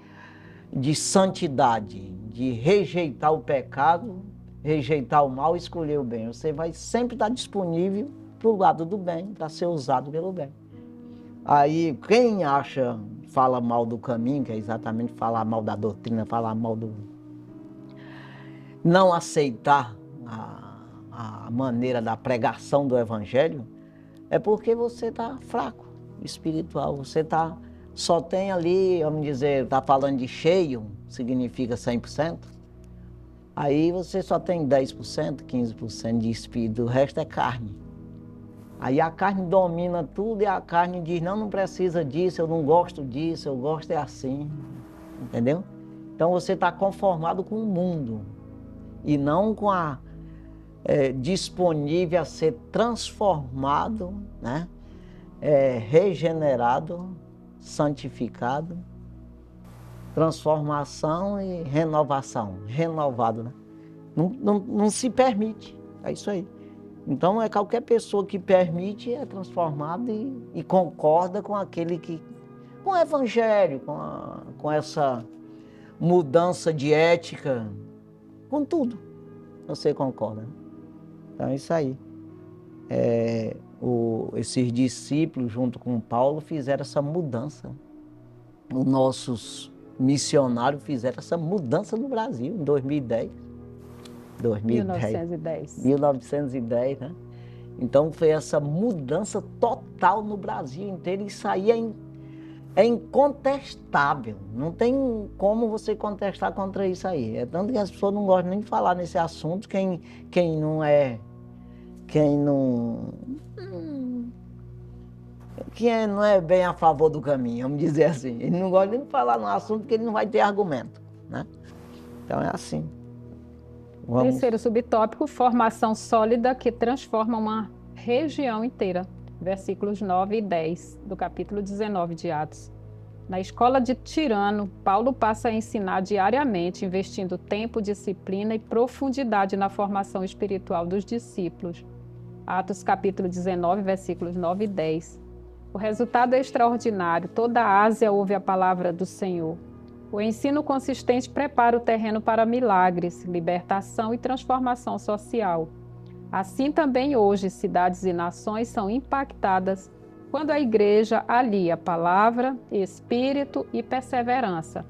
santidade, de rejeitar o pecado, rejeitar o mal e escolher o bem. Você vai sempre estar disponível para o lado do bem, para ser usado pelo bem. Aí quem fala mal do caminho, que é exatamente falar mal da doutrina, falar mal do... não aceitar a maneira da pregação do evangelho, é porque você está fraco, espiritual. Você só tem ali, vamos dizer, está falando de cheio, significa 100%. Aí você só tem 10%, 15% de espírito, o resto é carne. Aí a carne domina tudo e a carne diz, não precisa disso, eu não gosto disso, eu gosto é assim, entendeu? Então você está conformado com o mundo e não com disponível a ser transformado, né? Regenerado, santificado, transformação e renovação, renovado, né? Não se permite, é isso aí. Então qualquer pessoa que permite é transformado e concorda com com o evangelho, com essa mudança de ética, com tudo, você concorda, né? Então é isso aí. Esses discípulos, junto com Paulo, fizeram essa mudança. Os nossos missionários fizeram essa mudança no Brasil, em 2010. 1910, né? Então foi essa mudança total no Brasil inteiro. Isso aí é incontestável. Não tem como você contestar contra isso aí. É tanto que as pessoas não gostam nem de falar nesse assunto, quem não é bem a favor do caminho, vamos dizer assim. Ele não gosta nem de falar no assunto porque ele não vai ter argumento, né? Então é assim. Terceiro subtópico, formação sólida que transforma uma região inteira. Versículos 9 e 10 do capítulo 19 de Atos. Na escola de Tirano, Paulo passa a ensinar diariamente, investindo tempo, disciplina e profundidade na formação espiritual dos discípulos. Atos capítulo 19, versículos 9 e 10. O resultado é extraordinário. Toda a Ásia ouve a palavra do Senhor. O ensino consistente prepara o terreno para milagres, libertação e transformação social. Assim também hoje, cidades e nações são impactadas quando a igreja alia palavra, espírito e perseverança.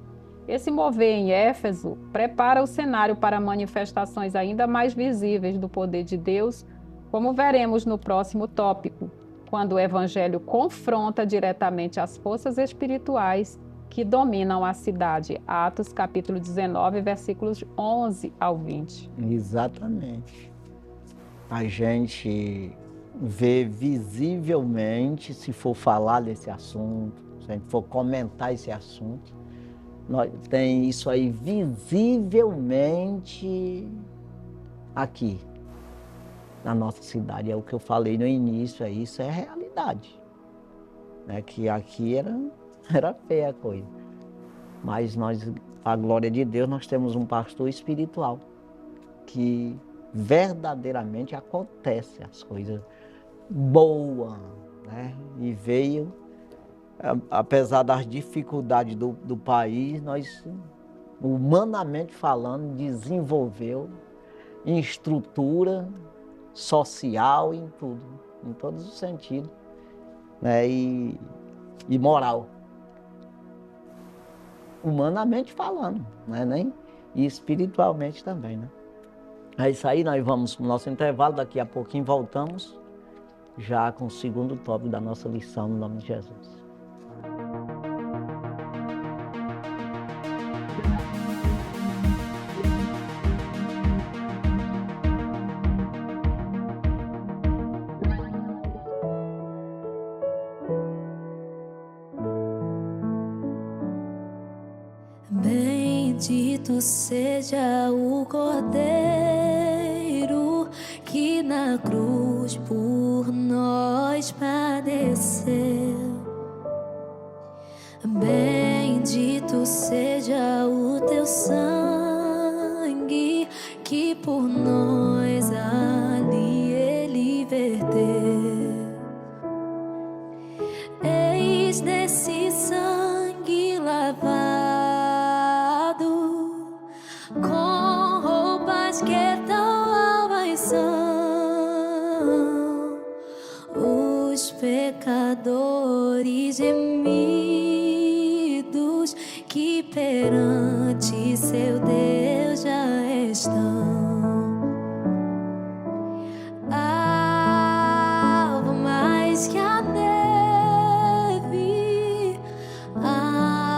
Esse mover em Éfeso prepara o cenário para manifestações ainda mais visíveis do poder de Deus, como veremos no próximo tópico, quando o evangelho confronta diretamente as forças espirituais que dominam a cidade. Atos capítulo 19, versículos 11 ao 20. Exatamente. a gente vê visivelmente, se for falar desse assunto, se a gente for comentar esse assunto, tem isso aí visivelmente aqui, na nossa cidade. É o que eu falei no início, isso é realidade. Né? Que aqui era feia a coisa. Mas nós, a glória de Deus, nós temos um pastor espiritual que verdadeiramente acontece as coisas boas, né? E veio, apesar das dificuldades do país, nós, humanamente falando, desenvolveu em estrutura social, em tudo, em todos os sentidos, né? E moral. Humanamente falando, né? E espiritualmente também, né? É isso aí, nós vamos para o nosso intervalo, daqui a pouquinho voltamos, já com o segundo tópico da nossa lição, no nome de Jesus. Bendito seja o Cordeiro que na cruz por nós padeceu. Bendito seja o teu sangue que por nós ali ele verteu. Eis nesse sangue lavado com roupas que tão alvas são, os pecadores gemidos que perante seu Deus já estão. Algo mais que a neve,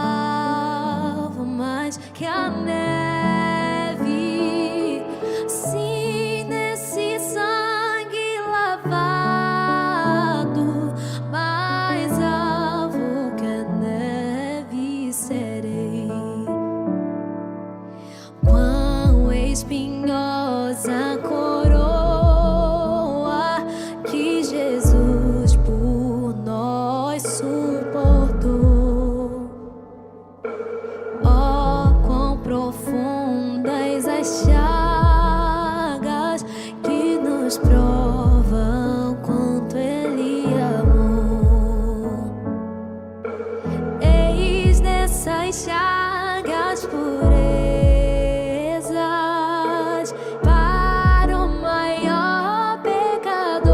algo mais que a neve. Espinhosa coroa que Jesus por nós suportou. Oh, quão profundas as chagas que nos provam quanto Ele amou. Eis nessas chagas puras para o maior pecador,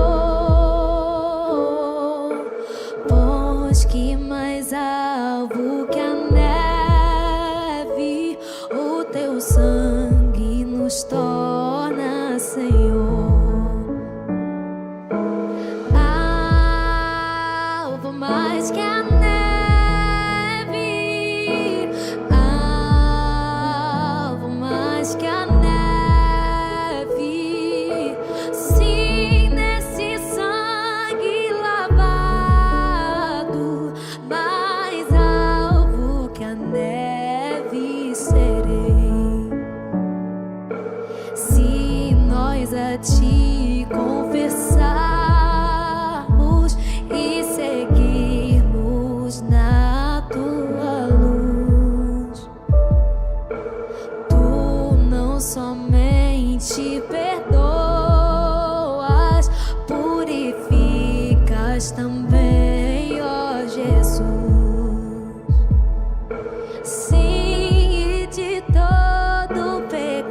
pois que mais alvo que a neve o teu sangue nos torna, Senhor. Alvo mais que a neve, alvo mais que a neve. Sim, nesse sangue lavado, mais alvo que a neve serei. Se nós a ti confessarmos e seguirmos na tua luz, tu não somente perdoas, purificas também, ó Jesus. Sim, e de todo pecado,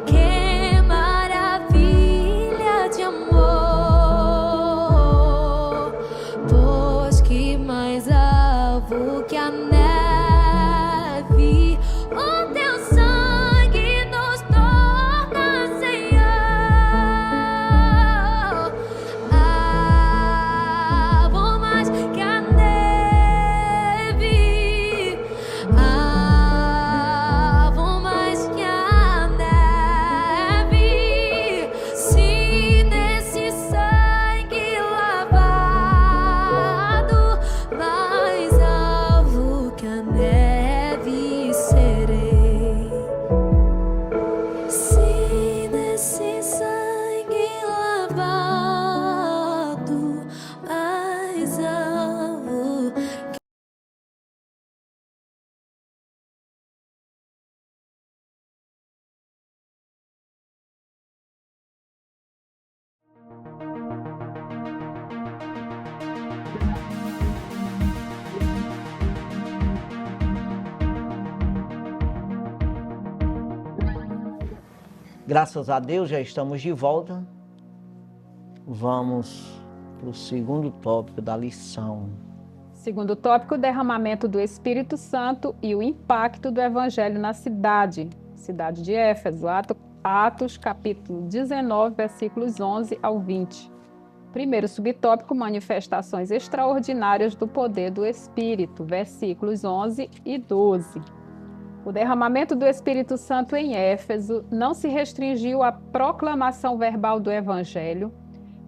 que maravilha de amor, pois que mais alvo que a neve o teu sangue nos torna, Senhor. Alvo mais que a neve, alvo mais que a neve. Graças a Deus já estamos de volta. Vamos para o segundo tópico da lição. Segundo tópico, o derramamento do Espírito Santo e o impacto do Evangelho na cidade de Éfeso, Atos capítulo 19, versículos 11 ao 20. Primeiro subtópico, manifestações extraordinárias do poder do Espírito, versículos 11 e 12. O derramamento do Espírito Santo em Éfeso não se restringiu à proclamação verbal do Evangelho,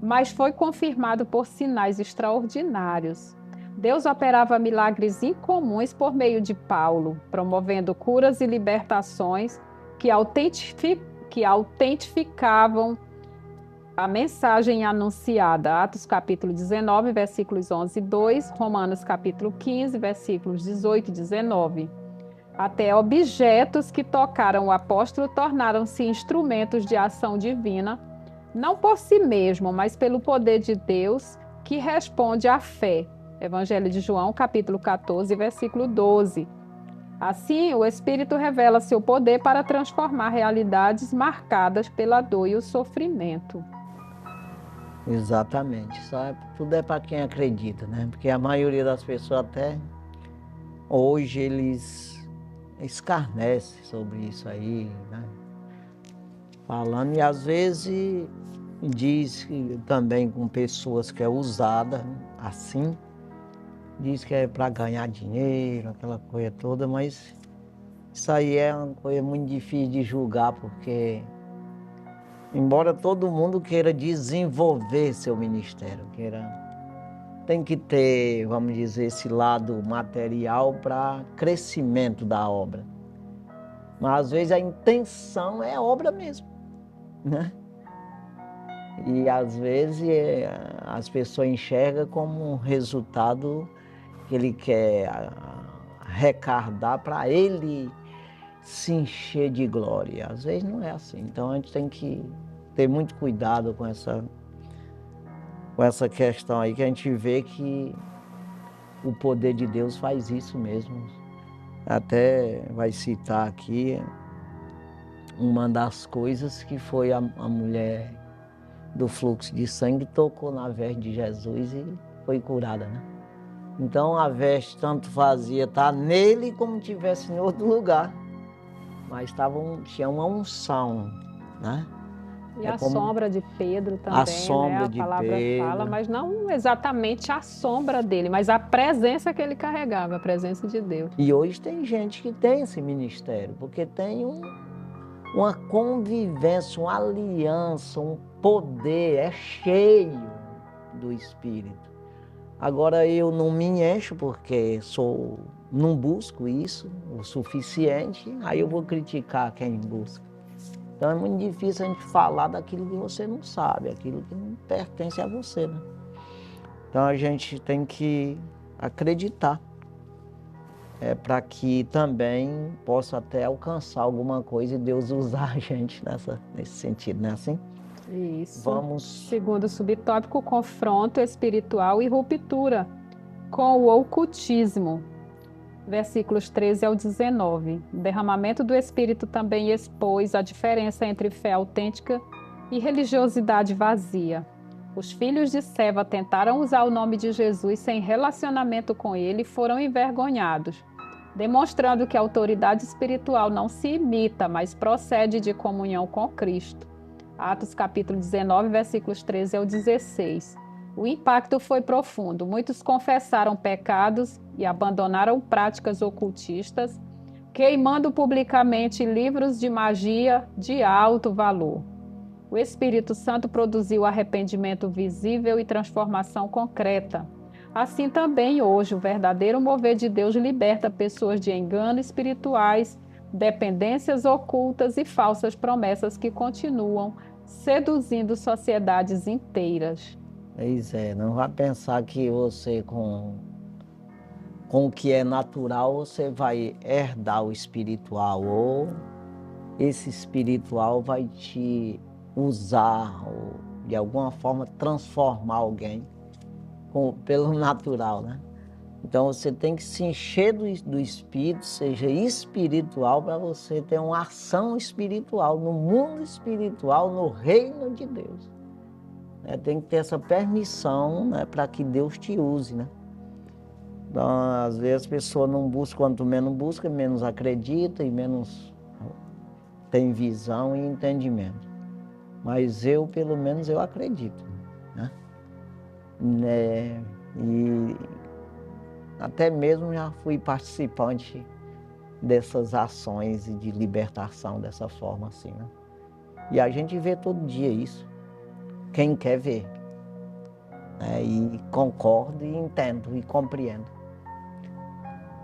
mas foi confirmado por sinais extraordinários. Deus operava milagres incomuns por meio de Paulo, promovendo curas e libertações que autentificavam a mensagem anunciada. Atos capítulo 19, versículos 11 e 2, Romanos capítulo 15, versículos 18 e 19. Até objetos que tocaram o apóstolo tornaram-se instrumentos de ação divina, não por si mesmo, mas pelo poder de Deus que responde à fé. Evangelho de João, capítulo 14, versículo 12. Assim, o Espírito revela seu poder para transformar realidades marcadas pela dor e o sofrimento. Exatamente. Tudo é para quem acredita, né? Porque a maioria das pessoas até hoje eles escarnecem sobre isso aí, né? Falando, e às vezes diz que também com pessoas que é usada assim, diz que é para ganhar dinheiro, aquela coisa toda, mas isso aí é uma coisa muito difícil de julgar, porque embora todo mundo queira desenvolver seu ministério, tem que ter, vamos dizer, esse lado material para crescimento da obra. Mas às vezes a intenção é obra mesmo, né? E às vezes as pessoas enxergam como um resultado que ele quer arrecadar para ele se encher de glória. Às vezes não é assim. Então a gente tem que ter muito cuidado com essa questão aí, que a gente vê que o poder de Deus faz isso mesmo. Até vai citar aqui uma das coisas que foi a mulher do fluxo de sangue, tocou na veste de Jesus e foi curada, né? Então a veste tanto fazia estar nele como tivesse em outro lugar, mas tinha uma unção, né? E a sombra de Pedro também, a sombra, né? A palavra fala, mas não exatamente a sombra dele, mas a presença que ele carregava, a presença de Deus. E hoje tem gente que tem esse ministério, porque tem uma convivência, uma aliança, um poder, é cheio do Espírito. Agora eu não me encho porque não busco isso o suficiente, aí eu vou criticar quem busca. Então é muito difícil a gente falar daquilo que você não sabe, aquilo que não pertence a você, né? Então a gente tem que acreditar, para que também possa até alcançar alguma coisa e Deus usar a gente nesse sentido, não é assim? Isso. Vamos. Segundo subtópico, confronto espiritual e ruptura com o ocultismo. Versículos 13 ao 19. O derramamento do Espírito também expôs a diferença entre fé autêntica e religiosidade vazia. Os filhos de Seva tentaram usar o nome de Jesus sem relacionamento com ele e foram envergonhados, demonstrando que a autoridade espiritual não se imita, mas procede de comunhão com Cristo. Atos capítulo 19, versículos 13 ao 16. O impacto foi profundo. Muitos confessaram pecados e abandonaram práticas ocultistas, queimando publicamente livros de magia de alto valor. O Espírito Santo produziu arrependimento visível e transformação concreta. Assim também hoje o verdadeiro mover de Deus liberta pessoas de enganos espirituais, dependências ocultas e falsas promessas que continuam seduzindo sociedades inteiras. Pois é, não vai pensar que você com o que é natural você vai herdar o espiritual, ou esse espiritual vai te usar ou de alguma forma transformar alguém pelo natural, né? Então você tem que se encher do Espírito, seja espiritual, para você ter uma ação espiritual, no mundo espiritual, no reino de Deus. Tem que ter essa permissão, né, para que Deus te use, né? Então, às vezes a pessoa não busca, quanto menos busca, menos acredita e menos tem visão e entendimento. Mas eu, pelo menos, eu acredito, né? E até mesmo já fui participante dessas ações de libertação dessa forma assim, né? E a gente vê todo dia isso. Quem quer ver, né? E concordo e entendo e compreendo.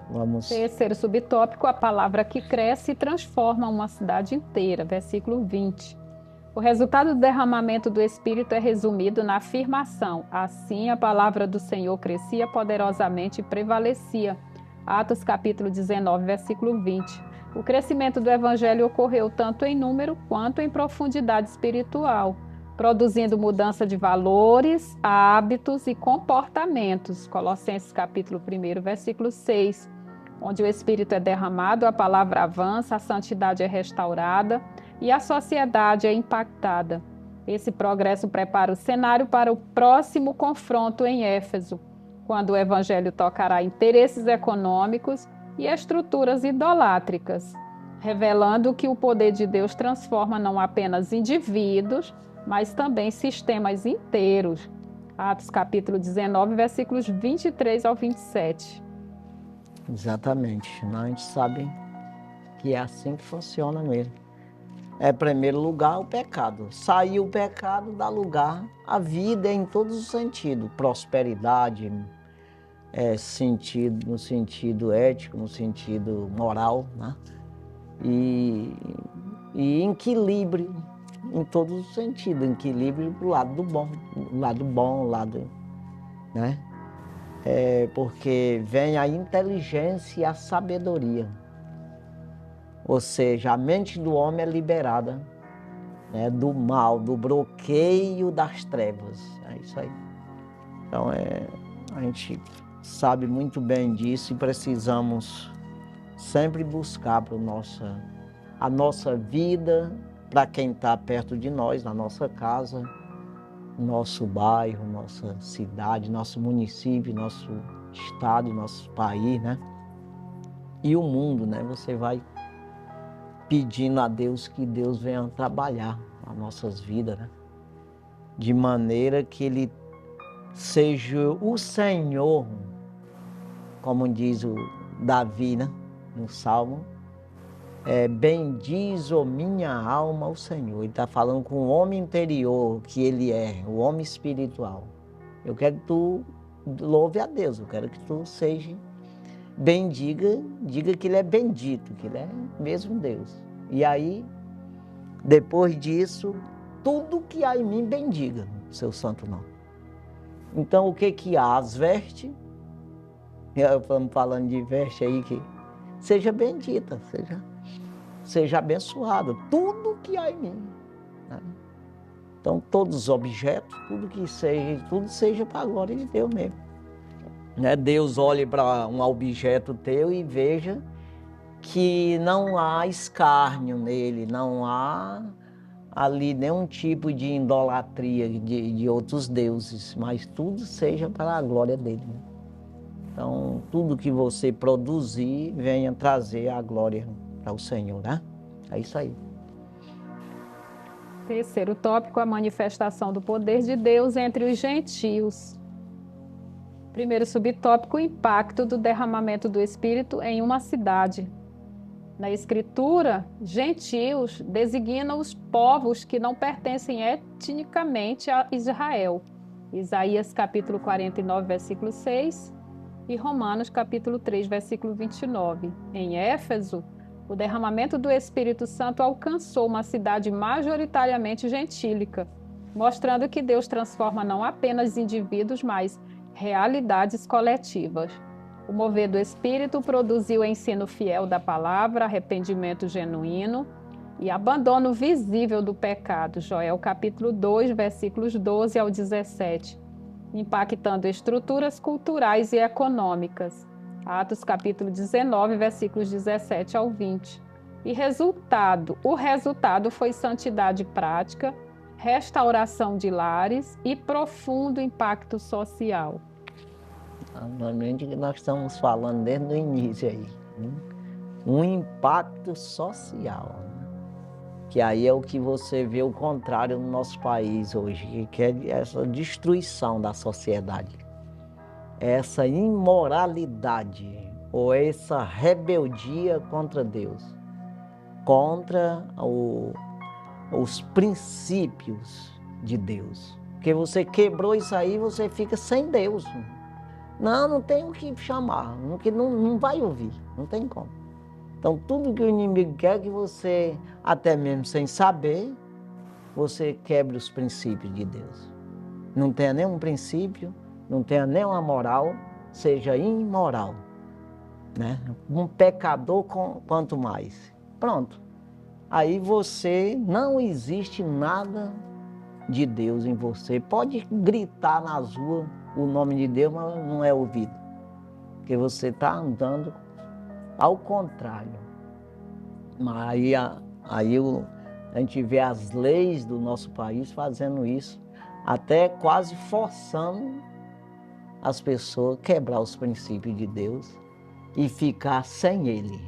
Vamos. Terceiro subtópico, a palavra que cresce e transforma uma cidade inteira, versículo 20. O resultado do derramamento do Espírito é resumido na afirmação: assim a palavra do Senhor crescia poderosamente e prevalecia. Atos capítulo 19, versículo 20. O crescimento do Evangelho ocorreu tanto em número quanto em profundidade espiritual, produzindo mudança de valores, hábitos e comportamentos. Colossenses capítulo 1, versículo 6. Onde o Espírito é derramado, a palavra avança, a santidade é restaurada e a sociedade é impactada. Esse progresso prepara o cenário para o próximo confronto em Éfeso, quando o Evangelho tocará interesses econômicos e estruturas idolátricas, revelando que o poder de Deus transforma não apenas indivíduos, mas também sistemas inteiros. Atos capítulo 19, versículos 23 ao 27. Exatamente. A gente sabe que é assim que funciona mesmo. Em primeiro lugar, o pecado. Sair o pecado, dá lugar à vida em todos os sentidos. Prosperidade, no sentido ético, no sentido moral, né? E equilíbrio em todos os sentidos. Equilíbrio do lado do bom, né? Porque vem a inteligência e a sabedoria. Ou seja, a mente do homem é liberada, né, do mal, do bloqueio das trevas. É isso aí. Então, a gente sabe muito bem disso e precisamos sempre buscar para a nossa vida, para quem está perto de nós, na nossa casa, nosso bairro, nossa cidade, nosso município, nosso estado, nosso país, né? E o mundo, né? Você vai pedindo a Deus que Deus venha trabalhar as nossas vidas, né? De maneira que Ele seja o Senhor, como diz o Davi, né? No Salmo. Bendiz, ó minha alma, ao Senhor. Ele está falando com o homem interior que ele é, o homem espiritual. Eu quero que tu louve a Deus, eu quero que tu seja bendiga, diga que ele é bendito, que ele é mesmo Deus. E aí, depois disso, tudo que há em mim bendiga, seu santo nome. Então, o que há? As vestes, estamos falando de veste aí, que seja bendita, seja abençoado, tudo que há em mim, né? Então, todos os objetos, tudo seja para a glória de Deus mesmo, né? Deus olhe para um objeto teu e veja que não há escárnio nele, não há ali nenhum tipo de idolatria de outros deuses, mas tudo seja para a glória dele, né? Então, tudo que você produzir, venha trazer a glória para o Senhor, né? É isso aí. Terceiro tópico, a manifestação do poder de Deus entre os gentios. Primeiro subtópico, o impacto do derramamento do Espírito em uma cidade. Na Escritura, gentios designam os povos que não pertencem etnicamente a Israel. Isaías capítulo 49, versículo 6 e Romanos capítulo 3, versículo 29. Em Éfeso, o derramamento do Espírito Santo alcançou uma cidade majoritariamente gentílica, mostrando que Deus transforma não apenas indivíduos, mas realidades coletivas. O mover do Espírito produziu ensino fiel da palavra, arrependimento genuíno e abandono visível do pecado. Joel capítulo 2, versículos 12 ao 17. impactando estruturas culturais e econômicas. Atos capítulo 19, versículos 17 ao 20. E o resultado foi santidade prática, restauração de lares e profundo impacto social. Normalmente que nós estamos falando desde o início aí, né? Um impacto social, né? Que aí é o que você vê o contrário no nosso país hoje, que é essa destruição da sociedade, essa imoralidade ou essa rebeldia contra Deus, contra os princípios de Deus. Porque você quebrou isso aí, você fica sem Deus. Não tem o que chamar, não vai ouvir, não tem como. Então, tudo que o inimigo quer que você, até mesmo sem saber, você quebre os princípios de Deus. Não tenha nenhum princípio, não tenha nenhuma moral, seja imoral, né? Um pecador quanto mais. Pronto. Aí você, não existe nada de Deus em você. Pode gritar nas ruas o nome de Deus, mas não é ouvido. Porque você está andando ao contrário. Mas aí a gente vê as leis do nosso país fazendo isso, até quase forçando as pessoas a quebrar os princípios de Deus e ficar sem Ele.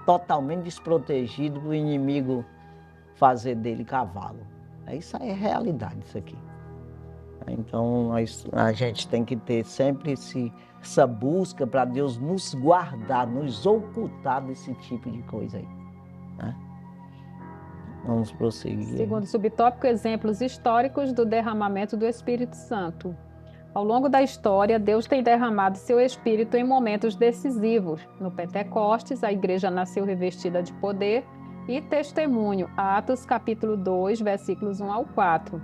Totalmente desprotegido do inimigo fazer dele cavalo. Isso aí é realidade, isso aqui. Então a gente tem que ter sempre essa busca para Deus nos guardar, nos ocultar desse tipo de coisa aí, né? Vamos prosseguir. Segundo subtópico, exemplos históricos do derramamento do Espírito Santo. Ao longo da história, Deus tem derramado seu Espírito em momentos decisivos. No Pentecostes, a igreja nasceu revestida de poder e testemunho. Atos capítulo 2, versículos 1 ao 4.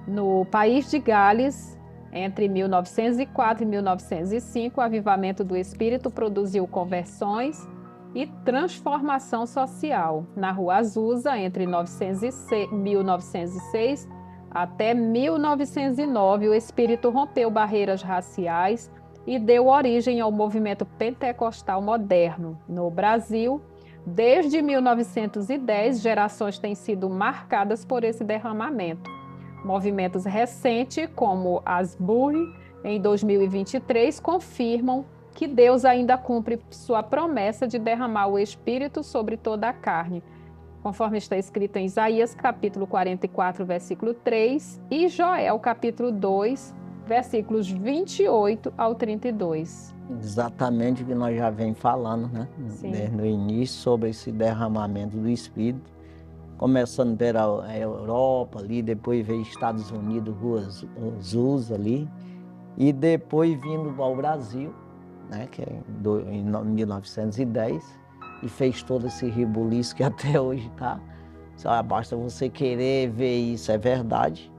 No país de Gales, entre 1904 e 1905, o avivamento do Espírito produziu conversões e transformação social. Na Rua Azusa, entre 1906 até 1909, o Espírito rompeu barreiras raciais e deu origem ao movimento pentecostal moderno. No Brasil, desde 1910, gerações têm sido marcadas por esse derramamento. Movimentos recentes, como Asbury, em 2023, confirmam que Deus ainda cumpre sua promessa de derramar o Espírito sobre toda a carne, conforme está escrito em Isaías, capítulo 44, versículo 3, e Joel, capítulo 2, versículos 28 ao 32. Exatamente o que nós já vem falando, né? Sim. Desde o início, sobre esse derramamento do Espírito. Começando pela Europa ali, depois veio Estados Unidos, Rua Azusa ali, e depois vindo ao Brasil, né, que é em 1910, e fez todo esse rebuliço que até hoje está. Só basta você querer ver isso, é verdade.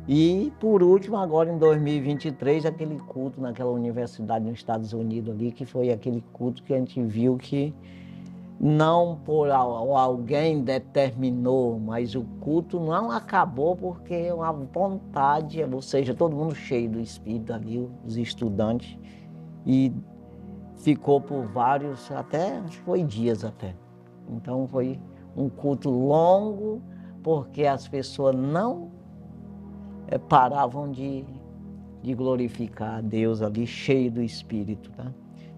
E, por último, agora em 2023, aquele culto naquela universidade nos Estados Unidos ali, que foi aquele culto que a gente viu que não por alguém determinou, mas o culto não acabou porque é uma vontade, ou seja, todo mundo cheio do Espírito ali, os estudantes, e ficou por vários, até foi dias até. Então foi um culto longo, porque as pessoas não paravam de glorificar a Deus ali, cheio do Espírito, tá?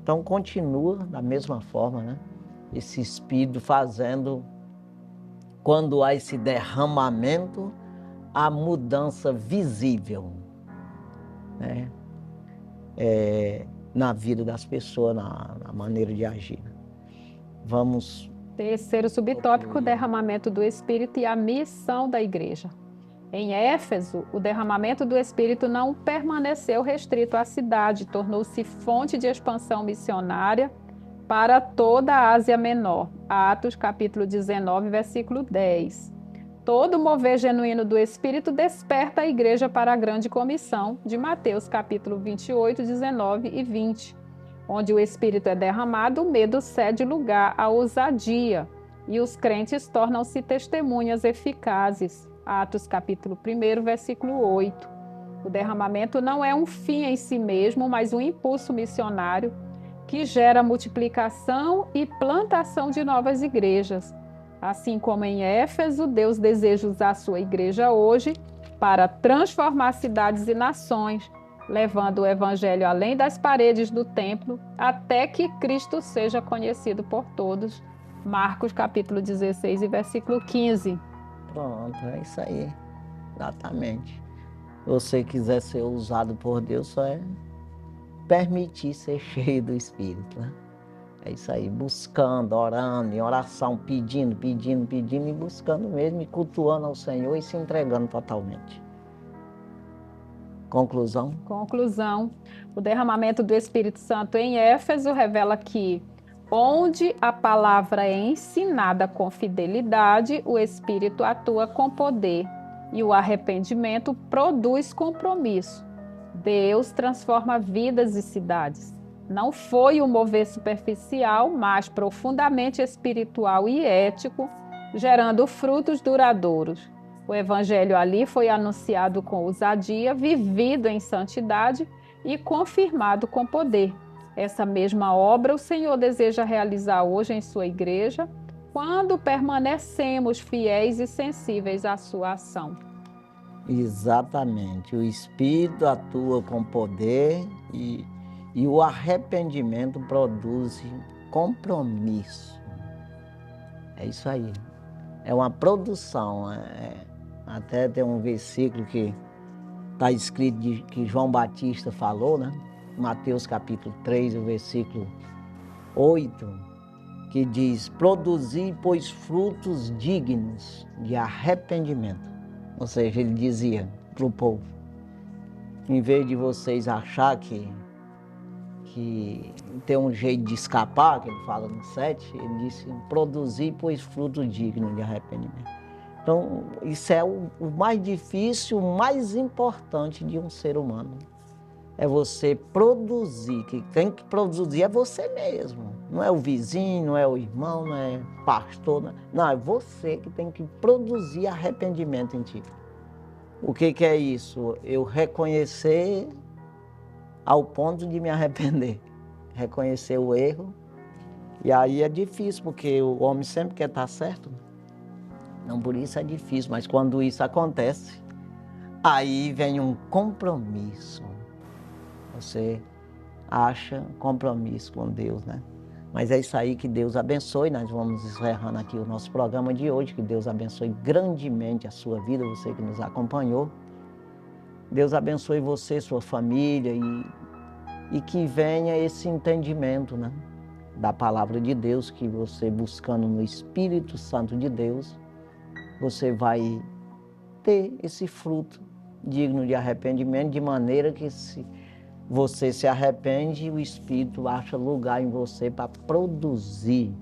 Então continua da mesma forma, né? Esse Espírito fazendo, quando há esse derramamento, a mudança visível, né? Na vida das pessoas, na maneira de agir. Vamos... Terceiro subtópico, derramamento do Espírito e a missão da igreja. Em Éfeso, o derramamento do Espírito não permaneceu restrito à cidade, tornou-se fonte de expansão missionária para toda a Ásia Menor. Atos, capítulo 19, versículo 10. Todo mover genuíno do Espírito desperta a igreja para a grande comissão de Mateus, capítulo 28, 19 e 20. Onde o Espírito é derramado, o medo cede lugar à ousadia e os crentes tornam-se testemunhas eficazes. Atos, capítulo 1, versículo 8. O derramamento não é um fim em si mesmo, mas um impulso missionário que gera multiplicação e plantação de novas igrejas. Assim como em Éfeso, Deus deseja usar a sua igreja hoje para transformar cidades e nações, levando o evangelho além das paredes do templo, até que Cristo seja conhecido por todos. Marcos capítulo 16 e versículo 15. Pronto, é isso aí. Exatamente. Se você quiser ser usado por Deus, só é permitir ser cheio do Espírito, né? É isso aí, buscando, orando, em oração, pedindo e buscando mesmo, e cultuando ao Senhor e se entregando totalmente. Conclusão? Conclusão. O derramamento do Espírito Santo em Éfeso revela que, onde a palavra é ensinada com fidelidade, o Espírito atua com poder e o arrependimento produz compromisso. Deus transforma vidas e cidades. Não foi um mover superficial, mas profundamente espiritual e ético, gerando frutos duradouros. O evangelho ali foi anunciado com ousadia, vivido em santidade e confirmado com poder. Essa mesma obra o Senhor deseja realizar hoje em sua igreja, quando permanecemos fiéis e sensíveis à sua ação. Exatamente. O Espírito atua com poder e o arrependimento produz compromisso. É isso aí. É uma produção. Até tem um versículo que está escrito que João Batista falou, né? Mateus capítulo 3, o versículo 8, que diz: produzi, pois, frutos dignos de arrependimento. Ou seja, ele dizia para o povo, em vez de vocês achar que tem um jeito de escapar, que ele fala no 7, ele disse: produzi, pois, fruto digno de arrependimento. Então, isso é o mais difícil, o mais importante de um ser humano. É você produzir, que tem que produzir é você mesmo. Não é o vizinho, não é o irmão, não é pastor. Não, é você que tem que produzir arrependimento em ti. O que é isso? Eu reconhecer ao ponto de me arrepender. Reconhecer o erro. E aí é difícil, porque o homem sempre quer estar certo. Não, por isso é difícil, mas quando isso acontece, aí vem um compromisso. Você acha compromisso com Deus, né? Mas é isso aí, que Deus abençoe. Nós vamos encerrando aqui o nosso programa de hoje. Que Deus abençoe grandemente a sua vida, você que nos acompanhou. Deus abençoe você, sua família e que venha esse entendimento, né, da palavra de Deus, que você buscando no Espírito Santo de Deus, você vai ter esse fruto digno de arrependimento, de maneira que se você se arrepende, o Espírito acha lugar em você para produzir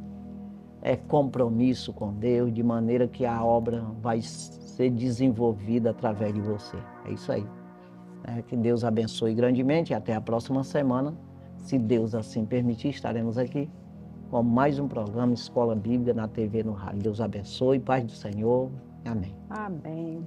compromisso com Deus, de maneira que a obra vai ser desenvolvida através de você. É isso aí. Que Deus abençoe grandemente e até a próxima semana. Se Deus assim permitir, estaremos aqui com mais um programa Escola Bíblica na TV, no rádio. Deus abençoe, paz do Senhor. Amém. Amém.